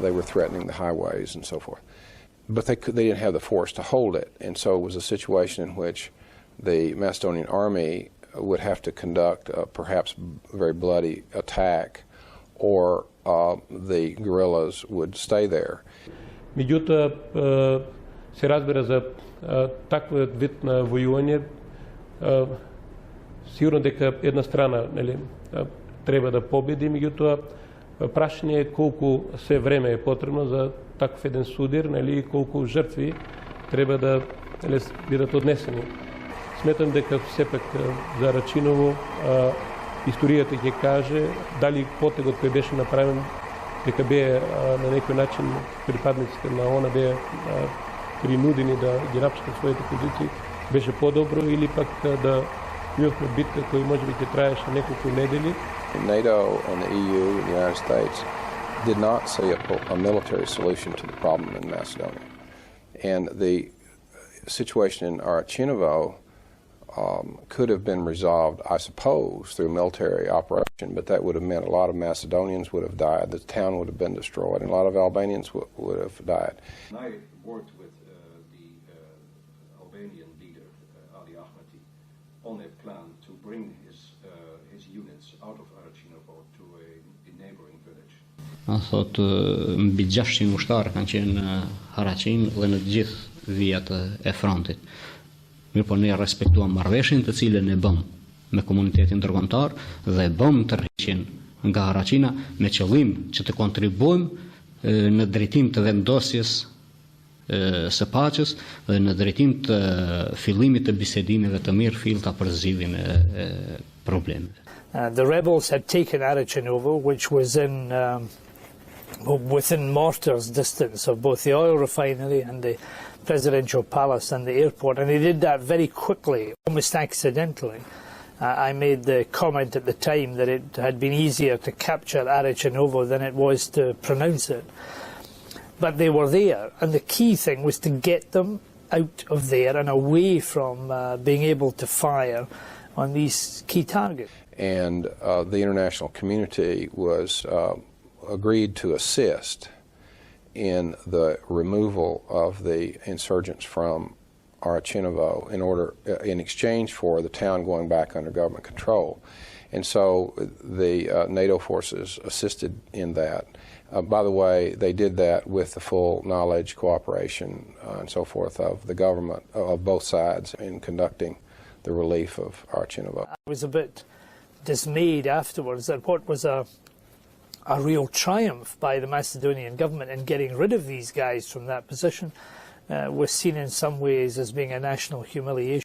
They were threatening the highways and so forth. But they didn't have the force to hold it, and so it was a situation in which the Macedonian army would have to conduct a perhaps very bloody attack, or the guerrillas would stay there. Меѓутоа се разбира за таквиот вид на војување, сигурно дека една страна, нели, треба да победи, меѓутоа прашање е колку се време е потребно за таков еден судир, нели, и колку жртви треба да, нели, бидат однесени. Сметам дека сепак за Рачиново историјата ќе каже дали потегот кој беше направен, дека беа на некој начин припадниците на ООН беа принудени да ги напуштат своите позиции, беше подобро или пак да имавме битка која можеби ќе траеше неколку недели. NATO and the EU and the United States did not see a military solution to the problem in Macedonia. And the situation in Arachinovo could have been resolved, I suppose, through a military operation, but that would have meant a lot of Macedonians would have died, the town would have been destroyed, and a lot of Albanians would have died. I worked with the Albanian leader, Ali Ahmeti, on a plan to bring his units out of Arachinovo to a neighboring village. Thot mbi 600 ushtarë kanë qenë në Haracin dhe në të gjithë vijat e frontit. Mirë po ne respektuam marrëveshjen të cilën e bëm me komunitetin ndërkombëtar dhe bëm tërheqjen nga Haracina me qëllim që të kontribuojmë në drejtim të vendosjes së paqes dhe në drejtim të fillimit të bisedimeve të mirë fillta për zgjidhjen e problemeve. The rebels had taken Arachinovo, which was within mortars distance of both the oil refinery and the presidential palace and the airport, and they did that very quickly, almost accidentally. I made the comment at the time that it had been easier to capture Arachinovo than it was to pronounce it. But they were there, and the key thing was to get them out of there and away from being able to fire on these key targets. And the international community was agreed to assist in the removal of the insurgents from Arachinovo in exchange for the town going back under government control. And so the NATO forces assisted in that. By the way, they did that with the full knowledge, cooperation, and so forth of the government, of both sides, in conducting the relief of Arachinovo. I was a bit dismayed afterwards that what was a real triumph by the Macedonian government in getting rid of these guys from that position was seen in some ways as being a national humiliation.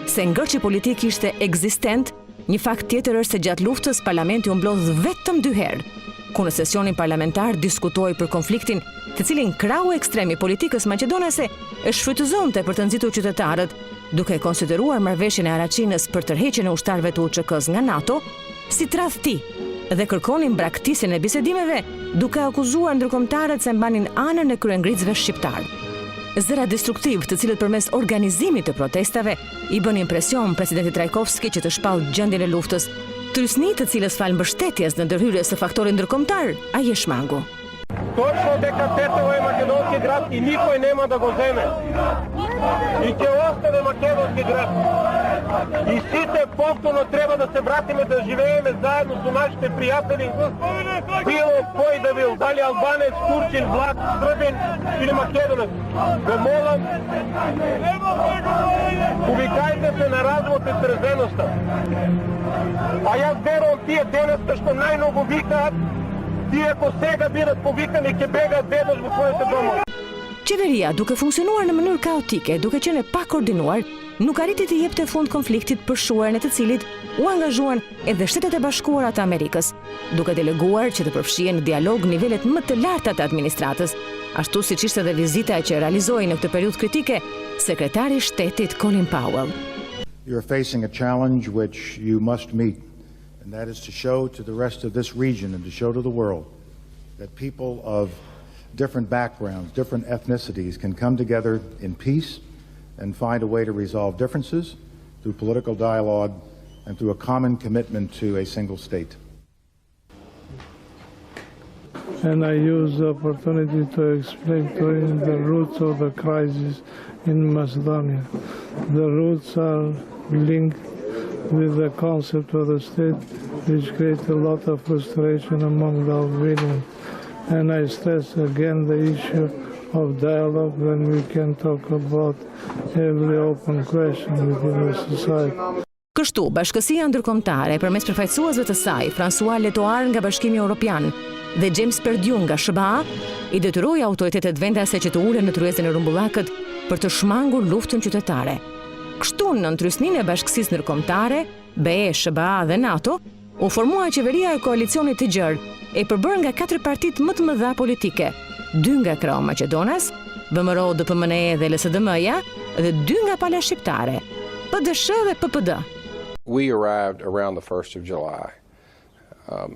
Se ngërçi politik ishte ekzistent, një fakt tjetër është se gjatë luftës parlamenti u mblodh vetëm 2 herë, ku në sesionin parlamentar diskutoi për konfliktin, të cilin krahu ekstrem i politikës maqedonase e shfrytëzonte për të nxitur qytetarët, duke konsideruar marrëveshjen e Araqinës për tërheqjen e ushtarëve të UÇK-s nga NATO si tradhti dhe kërkonin braktisjen e bisedimeve, duke akuzuar ndërkombëtarët se mbanin anën e kryengritësve shqiptar. Zëra destruktiv të cilët përmes organizimit të protestave i bën impresion presidentit Trajkovski që të shpallë gjendjen e luftës, trysni të cilës fal mbështetjes në ndërhyrje së faktorit ndërkombëtar, ai e shmangu. Точно дека Тетово е македонски град и никој нема да го земе. И ќе остане македонски град. И сите повторно треба да се вратиме да живееме заедно со нашите пријатели. Било кој да бил, дали албанец, турчин, влак, србин или македонец. Ве молам, повикајте се на развод и трезеноста. А јас верувам тие денеска што најмногу викаат, tije ko sega birat povikani ke begat vedosh në svoje të domovi. Qeveria, duke funksionuar në mënyrë kaotike, duke qenë pa koordinuar, nuk arriti të jepte fund konfliktit për shuarjen e të cilit u angazhuan edhe Shtetet e Bashkuara të Amerikës, duke deleguar që të përfshihen në dialog nivelet më të larta të administratës, ashtu siç ishte edhe vizita që realizoi në këtë periudhë kritike sekretari i Shtetit Colin Powell. You're facing a challenge which you must meet. And that is to show to the rest of this region and to show to the world that people of different backgrounds, different ethnicities can come together in peace and find a way to resolve differences through political dialogue and through a common commitment to a single state. and I use the opportunity to explain to him the roots of the crisis in Macedonia. The roots are linked with the concept of the state, which creates a lot of frustration among the Albanians. And I stress again the issue of dialogue when we can talk about every open question within the society. Kështu, Bashkësia Ndërkombëtare përmes përfaqësuesve të saj, François Letoar nga Bashkimi Evropian dhe James Perdue nga SBA, i detyroi autoritetet vendase që të ulen në tryezën e rumbullakët për të shmangur luftën qytetare. Kështu, në ndrysninë e Bashkësisë Ndërkombëtare, BE, SBA dhe NATO, u formua qeveria e koalicionit të gjerë, e përbërë nga 4 partitë më të mëdha politike, 2 nga krau Maqedonas, VMRO, DPMNE dhe LSDM-ja, dhe 2 nga pala shqiptare, PDSH dhe PPD. We arrived around the 1st of July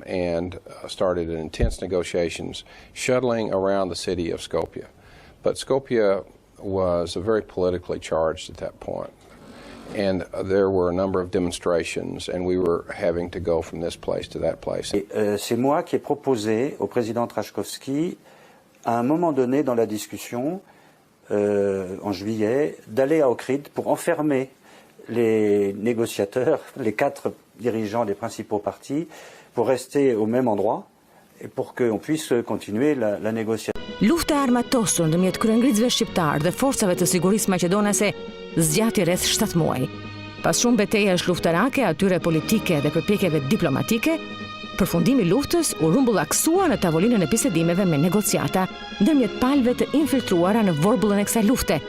and started intense negotiations shuttling around the city of Skopje. But Skopje was very politically charged at that point. And there were a number of demonstrations and we were having to go from this place to that place. C'est moi qui ai proposé au président Trzaskowski, à un moment donné dans la discussion, en juillet, d'aller à Ohrid pour enfermer les négociateurs, les 4 dirigeants des principaux partis, pour rester au même endroit et pour qu'on puisse continuer la négociation. Lufta e armatosur ndërmjet kryengritësve shqiptar dhe forcave të sigurisë maqedonase zgjati rreth 7 muaj. Pas shumë betejësh luftarake, atyre politike dhe përpjekjeve diplomatike, përfundimi i luftës u rumbullaksua në tavolinën e bisedimeve me negociata ndërmjet palëve të infiltruara në vorbullën e kësaj lufte,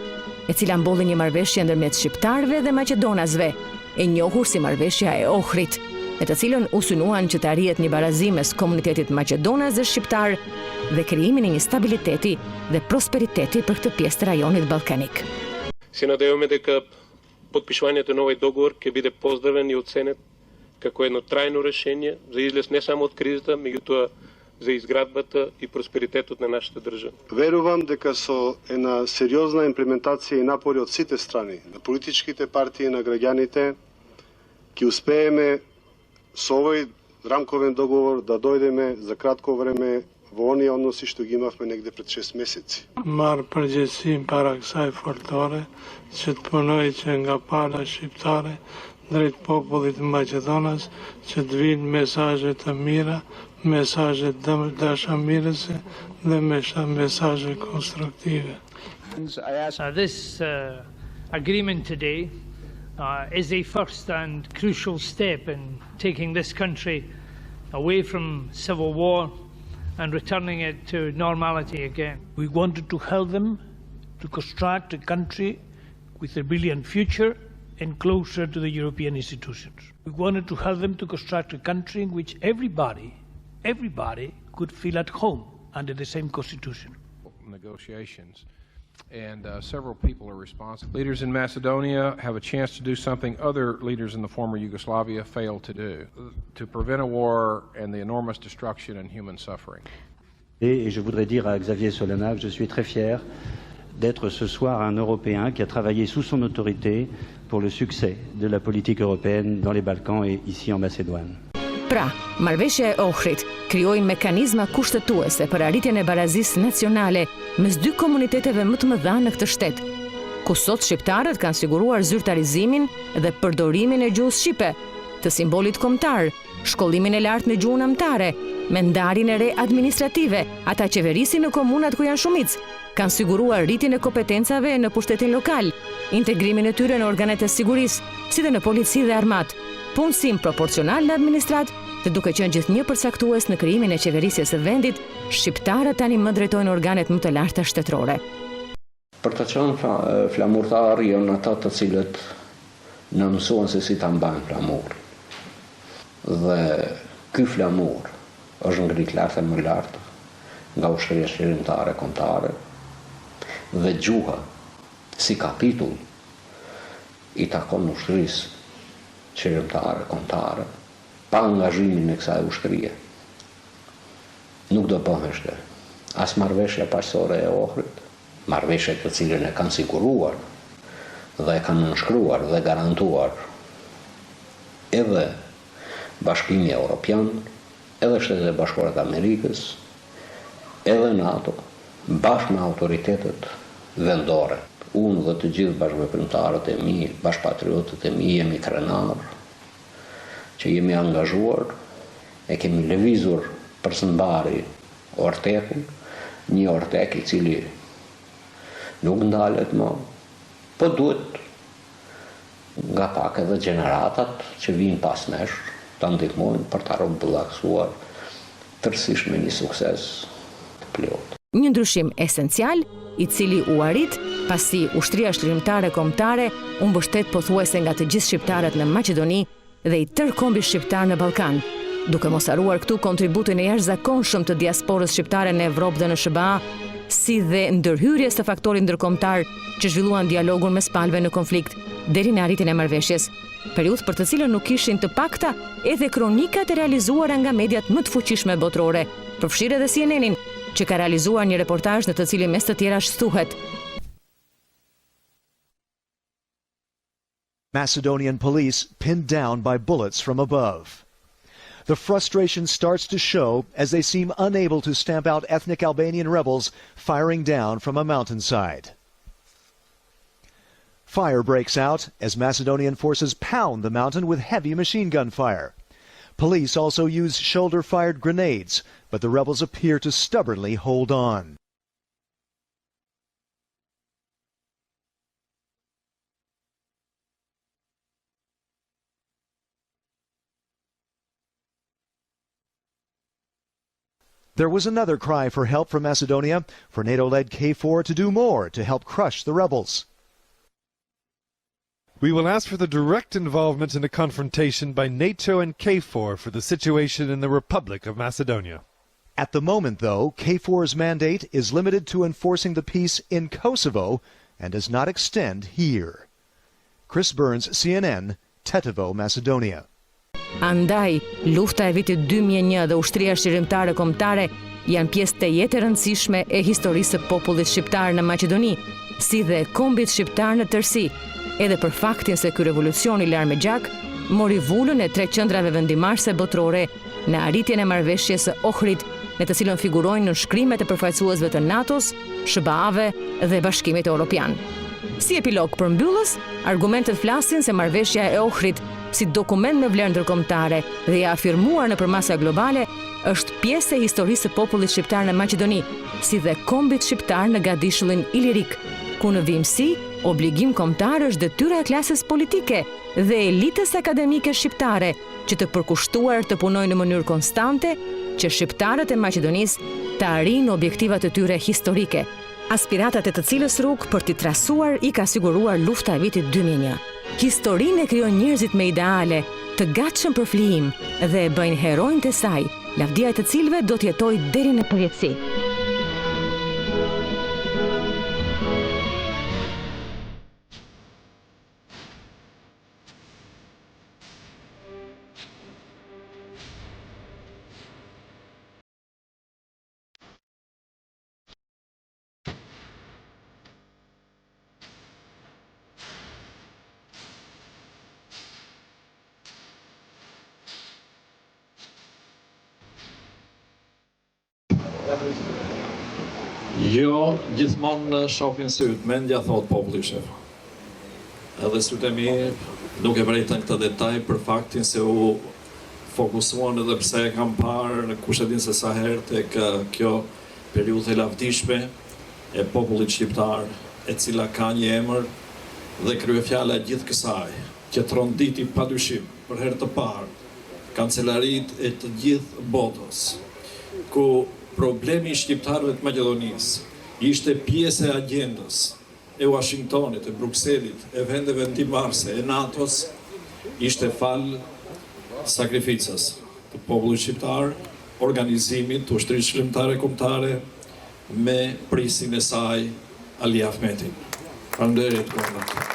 e cila mbolli një marrëveshje ndërmjet shqiptarëve dhe maqedonasve, e njohur si marrëveshja e Ohrit, në të cilën u synuan që të arrihet një barazim mes komunitetit maqedonas dhe shqiptar dhe krijimin e një stabiliteti dhe prosperiteti për këtë pjesë të rajonit ballkanik. Се надяваме дека подпишувањето на овој договор ќе биде поздравен и оценет како едно трајно решение за излез не само од кризата, меѓутоа за изградбата и просперитетот на нашата држава. Верувам дека со една сериозна имплементација и напори од сите страни, на политичките партии и на граѓаните, ќе успееме со овој рамковен договор да дојдеме за кратко време во оние односи што ги имавме негде пред 6 месеци. Marë përgjegjësinë para kësaj fortore që të punoj që nga pala shqiptare drejt popullit të Maqedonas që të vinë mesazhe të mira, mesazhe dashamirëse dhe mesazhe konstruktive. This agreement today is a first and crucial step in taking this country away from civil war and returning it to normality again. We wanted to help them to construct a country with a brilliant future and closer to the European institutions. We wanted to help them to construct a country in which everybody could feel at home under the same constitution. Negotiations. And several people are responsible. Leaders in Macedonia have a chance to do something other leaders in the former Yugoslavia failed to do, to prevent a war and the enormous destruction and human suffering. Et je voudrais dire à Xavier Solana que je suis très fier d'être ce soir un Européen qui a travaillé sous son autorité pour le succès de la politique européenne dans les Balkans et ici en Macédoine. Pra, marrëveshja e Ohrit krijoi mekanizma kushtetuese për arritjen e barazisë nacionale mes 2 komuniteteve më të mëdha në këtë shtet, ku sot shqiptarët kanë siguruar zyrtarizimin dhe përdorimin e gjuhës shqipe, të simbolit kombëtar, shkollimin e lartë në gjuhën anëtare, me ndarjen e re administrative, ata qeverisin në komunat ku janë shumicë, kanë siguruar rritjen e kompetencave në pushtetin lokal, integrimin e tyre në organet e sigurisë, si dhe në polici dhe armat, punësim proporcional në administrat, dhe duke qenë gjithnjë përcaktues në krijimin e qeverisjes së vendit, shqiptarët tani më drejtojnë organet më të larta shtetërore. Për të qenë flamurtar janë ata të cilët në mësuan se si ta mbajnë flamur. Dhe ky flamur është ngrit lart e më lart nga ushtria shërimtare kombëtare dhe gjuha si kapitull i takon ushtrisë shërimtare kombëtare pa angazhimin e kësaj ushtrie. Nuk do bëheshte as marrëveshja paqësore e Ohrit, marrëveshje të cilën e kanë siguruar dhe e kanë nënshkruar dhe garantuar edhe Bashkimi Evropian, edhe Shtetet e Bashkuara të Amerikës, edhe NATO, bashkë me autoritetet vendore. Unë dhe të gjithë bashkëveprimtarët e mi, bashkëpatriotët e mi, jemi krenarë, që jemi angazhuar, e kemi lëvizur për së mbari Ortekun, një Ortek i cili nuk ndalet më, po duhet nga pak edhe generatat që vinë pas nesh të ndihmojnë për të robullaksuar tërësisht me një sukses të plotë. Një ndryshim esencial i cili u arrit pasi ushtria shërbimtare kombëtare u mbështet pothuajse nga të gjithë shqiptarët në Maqedoni dhe i tërë kombi shqiptar në Ballkan, duke mos harruar këtu kontributin e jashtëzakonshëm të diasporës shqiptare në Evropë dhe në SBA, si dhe ndërhyrjes të faktorit ndërkombëtar që zhvilluan dialogun mes palëve në konflikt deri në arritjen e marrëveshjes, periudhë për të cilën nuk kishin të pakta edhe kronikat e realizuara nga mediat më të fuqishme botërore, përfshirë edhe CNN-in, që ka realizuar një reportazh në të cilin mes të tjerash thuhet: Macedonian police pinned down by bullets from above. The frustration starts to show as they seem unable to stamp out ethnic Albanian rebels firing down from a mountainside. Fire breaks out as Macedonian forces pound the mountain with heavy machine gun fire. Police also use shoulder-fired grenades, but the rebels appear to stubbornly hold on. There was another cry for help from Macedonia, for NATO-led KFOR to do more to help crush the rebels. We will ask for the direct involvement in a confrontation by NATO and KFOR for the situation in the Republic of Macedonia. At the moment, though, KFOR's mandate is limited to enforcing the peace in Kosovo and does not extend here. Chris Burns, CNN, Tetovo, Macedonia. Andaj, lufta e vitit 2001 dhe ushtria shërbimtare kombëtare janë pjesë të jetë e rëndësishme e historisë së popullit shqiptar në Maqedoni, si dhe kombit shqiptar në tërësi, edhe për faktin se ky revolucion i larë me gjak mori vullën e 3 qendrave vendimarrëse botërore në arritjen e marrëveshjes së Ohrid, në të cilën figurojnë nënshkrimet e përfaqësuesve të NATO-s, SBA-ve dhe Bashkimit Evropian. Si epilog përmbyllës, argumentet flasin se marrëveshja e Ohrid si dokument me vlerë ndërkombëtare dhe e afirmuar nëpër masa globale është pjesë e historisë së popullit shqiptar në Maqedoni, si dhe kombit shqiptar në Gadishullin Ilirik, ku në vimësi obligim kombëtar është detyra e klasës politike dhe elitës akademike shqiptare që të përkushtuar të punojnë në mënyrë konstante që shqiptarët e Maqedonisë të arrijnë objektivat e tyre historike, aspiratat e të cilës rrugë për t'i trasuar i ka siguruar lufta e vitit 2001. Historinë e krijon njerëzit me ideale, të gatshëm për flijim dhe e bëjnë heronjtë e saj, lavdia e të cilëve do të jetojë deri në përjetësi. Jo, gjithmonë në shohin syt, mendja thot populli shef. Edhe sytë e mi nuk e vërejtën këtë detaj për faktin se u fokusuan edhe pse e kam parë kush e din se sa herë tek kjo periudhë e lavdishme e popullit shqiptar, e cila ka një emër dhe kryefjala e gjithë kësaj, që tronditi padyshim për herë të parë kancelarit e të gjithë botës, ku problemi i shqiptarëve të Maqedonisë ishte pjesë e agendës e Washingtonit, e Brukselit, e vendeve ndihmarrëse, e NATO-s, ishte fal sakrificës të popullit shqiptar, organizimit të ushtrisë shërbimtare kombëtare me prisin e saj Ali Ahmetin. Faleminderit kombëtar.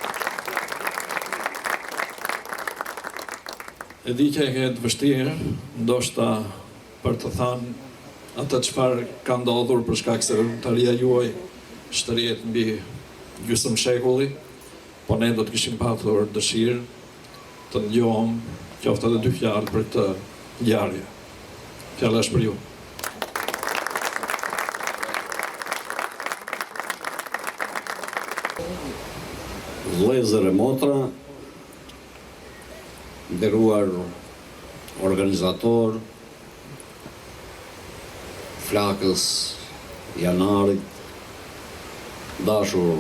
E di që e ke të vështirë, ndoshta për të thënë atë çfarë ka ndodhur për shkak se vëmëtaria juaj shtërjet mbi gjysmë shekulli, po ne do të kishim patur dëshirë të ndjohëm qoftë edhe 2 fjalë për këtë ngjarje. Fjala është për ju. Vëllezër e motra, nderuar organizator, flakës janarit, dashur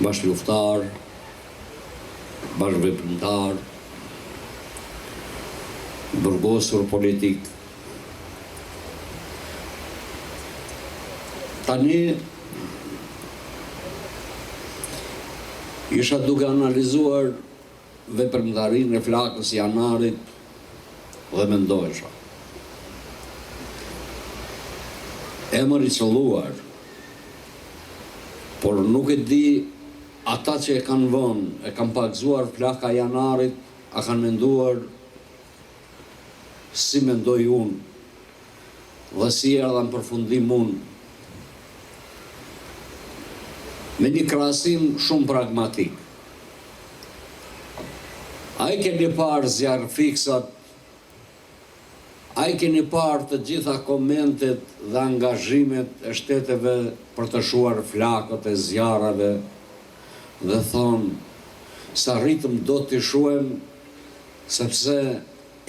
bashkëluftar, bashkëveprimtar, burgosur politik. Tani isha duke analizuar veprimtarinë e flakës janarit dhe mendojsha. Emër i qëlluar, por nuk e di ata që e kanë vënë, e kanë pagzuar flaka janarit, a kanë menduar si mendoj unë, dhe si erdha në përfundim unë, me një krahasim shumë pragmatik. A i keni parë zjarë fiksat, a i keni parë të gjitha komentet dhe angazhimet e shteteve për të shuar flakët e zjarave dhe thonë sa rritëm do të shuem sepse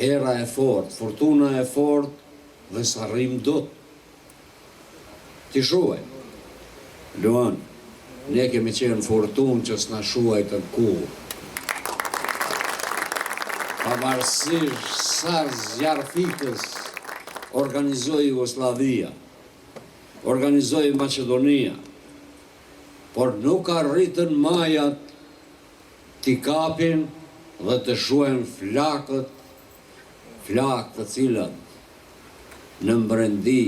era e fort, fortuna e fort dhe sa rrim do të shuem. Luan, ne kemi qenë fortun që s'na shuajtë në kur. Pavarësisht sa zjarfikës organizoi Jugoslavia, organizoi Macedonia, por nuk arritën majat t'i kapin dhe të shuhen flakët, flakë të cilat në mbrendi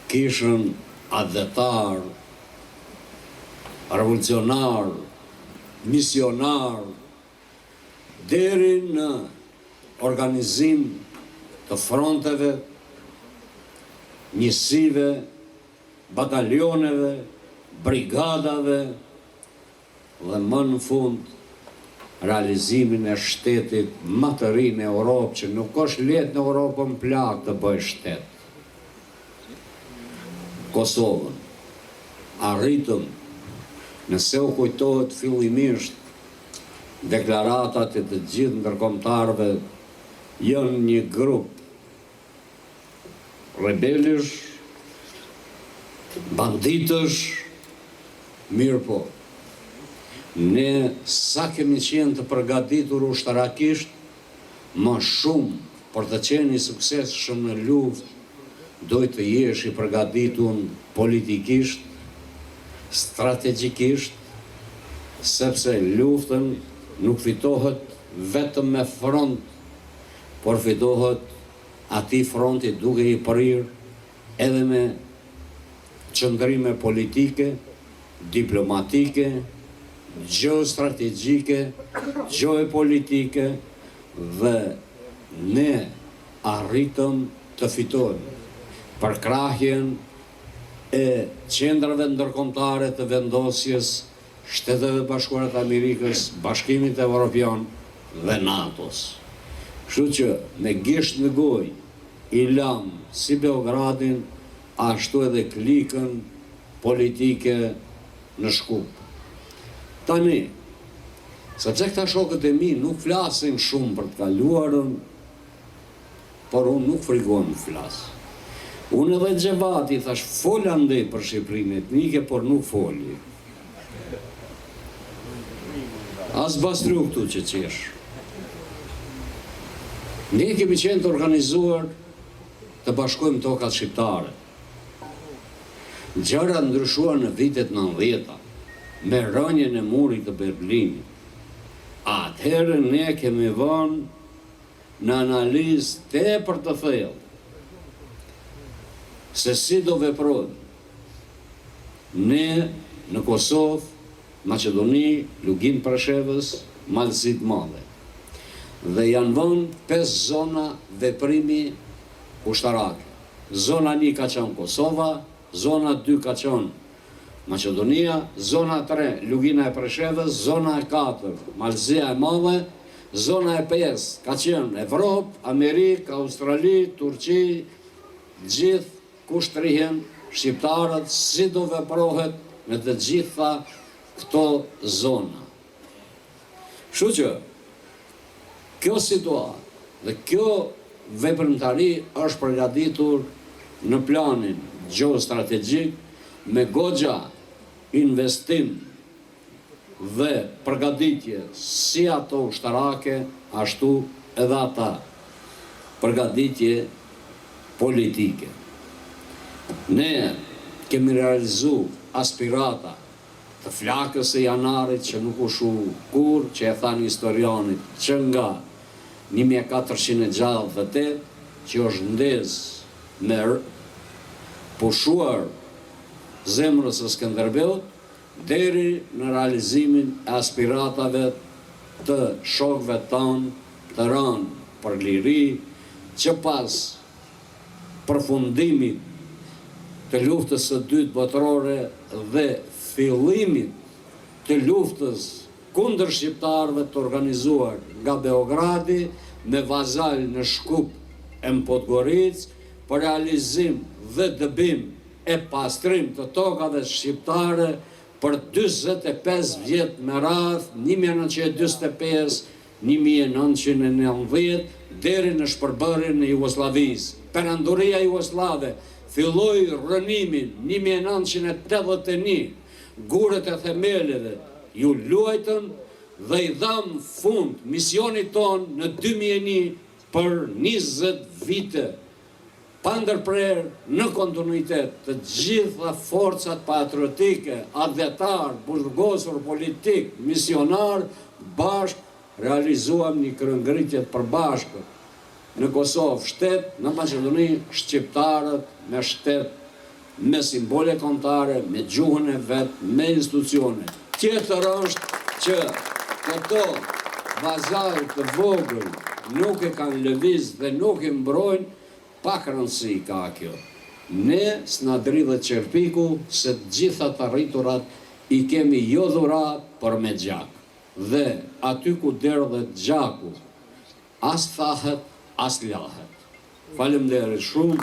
kishën adhetar, revolucionar, misionar, deri në organizim të fronteve, njësive, batalioneve, brigadave dhe më në fund realizimin e shtetit më të ri në Europë, që nuk është lehtë në Europën plak të bëjë shtet. Kosovën. Arritëm, nëse u kujtohet fillimisht, deklaratat e të gjithë ndërkombëtarëve janë një grup rebelish, banditësh, mirë po. Ne sa kemi qenë të përgatitur ushtarakisht, më shumë për të qenë i suksesshëm në luftë, dojtë të jesh i përgatitur politikisht, strategjikisht, sepse luftën nuk fitohet vetëm me front, por fitohet ati fronti duke i përir edhe me qëndrime politike, diplomatike, geostrategjike, geopolitike, dhe ne arritëm të fitojmë për krahjen e qendrave ndërkombëtare të vendosjes Shteteve Bashkuara të Amerikës, Bashkimit Evropian dhe NATO-s. Kështu që me gisht në gojë i lam si Beogradin, ashtu edhe klikën politike në Shkup. Tani, sepse këta shokët e mi nuk flasin shumë për të kaluarën, por unë nuk frikon të flas. Unë edhe Xhevati thash fol andej për Shqipërinë etnike, por nuk foli. As bastru këtu që qesh. Ne kemi qenë të organizuar të bashkojmë tokat shqiptare. Gjëra ndryshuan në vitet 90-ta, me rënjen e murit të Berlinit. Atëherë ne kemi vënë në analizë tepër të thellë se si do veprojmë. Ne në Kosovë, Macedoni, Lugin Preshevës, Malësit Madhe. Dhe janë vënë 5 zona veprimi ushtarake. Zona 1 ka qenë Kosova, zona 2 ka qenë Macedonia, zona 3 Lugina e Preshevës, zona 4 Malëzia e Madhe, zona 5 ka qenë Evropë, Amerikë, Australi, Turqi, gjithë kush trihen shqiptarët si do veprohet me të gjitha këto zona. Kështu që kjo situatë dhe kjo veprimtari është përgatitur në planin gjeostrategjik me goxha investim dhe përgatitje si ato ushtarake, ashtu edhe ata përgatitje politike. Ne kemi realizu aspirata të flakës e janarit që nuk u shu kur, që e thanë historianit, që nga 1468 që është ndez me pushuar zemrës së Skënderbeut, deri në realizimin e aspiratave të shokëve tanë të rënë për liri, që pas përfundimit të luftës së dytë botërore dhe fillimit të luftës kundër shqiptarëve të organizuar nga Beogradi me vazal në Shkup e në Podgoric për realizim dhe dëbim e pastrim të tokave shqiptare për 45 vjet me radh, 1945-1990, deri në shpërbërjen e Jugosllavisë. Perandoria jugoslave filloi rënimin 1981, gurët e themeleve ju luajtën dhe i dham fund misionit ton në 2001 për 20 vite. Pa ndërprer në kontinuitet të gjitha forcat patriotike, adhetar, burgosur politik, misionar, bashk realizuam një kryengritje të përbashkët. Në Kosovë shtet, në Maqedoni shqiptarët me shtet, me simbole kombëtare, me gjuhën e vet, me institucione. Tjetër është që këto vazal të vogël nuk e kanë lëviz dhe nuk e mbrojnë, pak rëndësi ka kjo. Ne s'na dridhet qerpiku se të gjitha të arriturat i kemi jo dhurat, për me gjak. Dhe aty ku derdhet gjaku, as thahet, as lahet. Faleminderit shumë.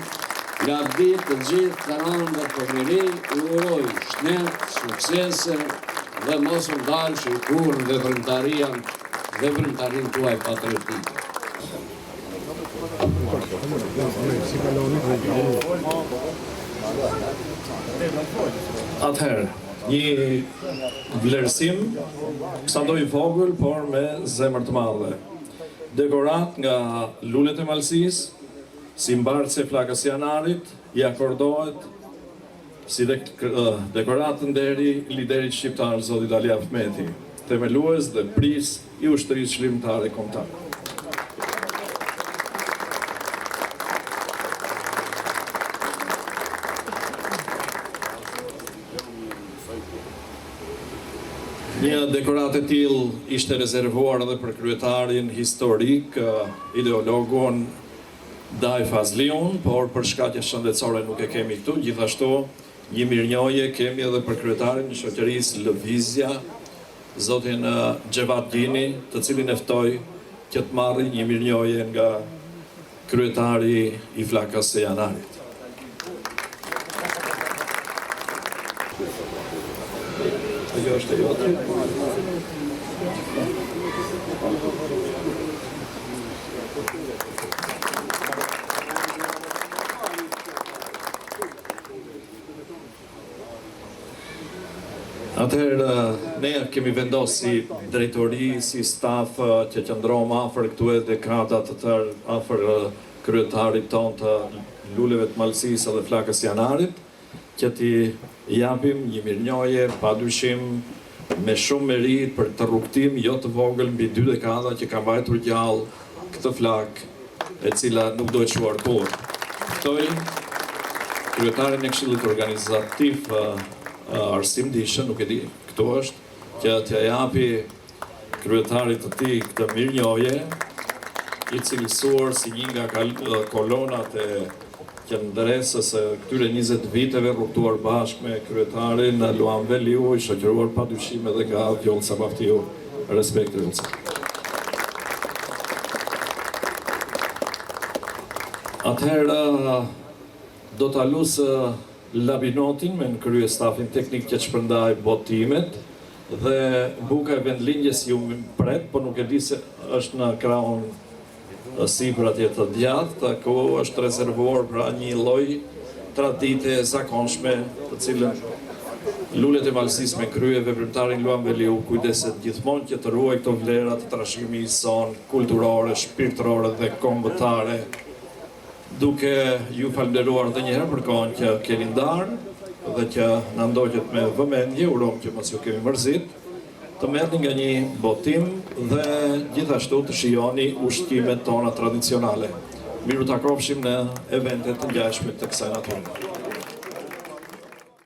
Lavdi të gjithë të rëndë të miri, uroj shnet, suksese dhe mos u dalë që i kur dhe veprimtarin tuaj patriotike. Atëherë, një vlerësim, kësandoj vogël, por me zemër të madhe. Dekorat nga Lulet e Malësisë, si mbartëse e flakës janarit, i akordohet si dekoratën deri liderit shqiptar Zotit Ali Ahmeti, themelues dhe pris i ushtrisë çlirimtare kombëtare. Një dekorat e tillë ishte rezervuar edhe për kryetarin historik, ideologun Daj Fazliun, por për shkaqe shëndetësore nuk e kemi këtu. Gjithashtu, një mirënjohje kemi edhe për kryetarin e shoqërisë Lëvizja, zotin Xhevat Dini, të cilin e ftoj që të marrë një mirënjohje nga kryetari i flakës së janarit. Ajo është e jote. Atëherë, ne kemi vendosur si drejtori, si staf që qëndrojmë afër këtu edhe krata të tërë afër kryetarit ton të Luleve të Malësisë dhe flakës janarit, që t'i japim një mirënjohje padyshim me shumë merit për të rrugtim jo të vogël mbi 2 dekada që ka mbajtur gjallë këtë flakë e cila nuk do të shuar kurrë. Ftoj kryetarin e Këshillit Organizativ Arsim Dishën, nuk e di, këtu është, që t'ja japi kryetarit të tij këtë mirënjohje, i cilësuar si një nga kolonat e qendresës së këtyre 20 viteve rrugtuar bashkë me kryetarin Luan Veliu, i shoqëruar padyshim edhe nga Vjollca Baftiu. Respekt Vjollca. Atëherë do ta lusë labinotin me në krye stafin teknik që shpërndaj botimet dhe buka e vendlindjes ju pret, po nuk e di se është në krahun sipër atje të djathtë, ku është rezervuar pra një lloj tradite e zakonshme, të cilën lulet e malësisë me krye veprimtarin Luan Veliu kujdeset gjithmonë që të ruaj këto vlera të trashëgimisë son kulturore, shpirtërore dhe kombëtare, duke ju falënderuar edhe një herë për kohën që keni ndarë dhe që na ndoqët me vëmendje, urojmë që mos ju kemi mërzit, të merrni nga një botim dhe gjithashtu të shijoni ushqimet tona tradicionale. Miru takofshim në eventet të ngjashme të kësaj natyre.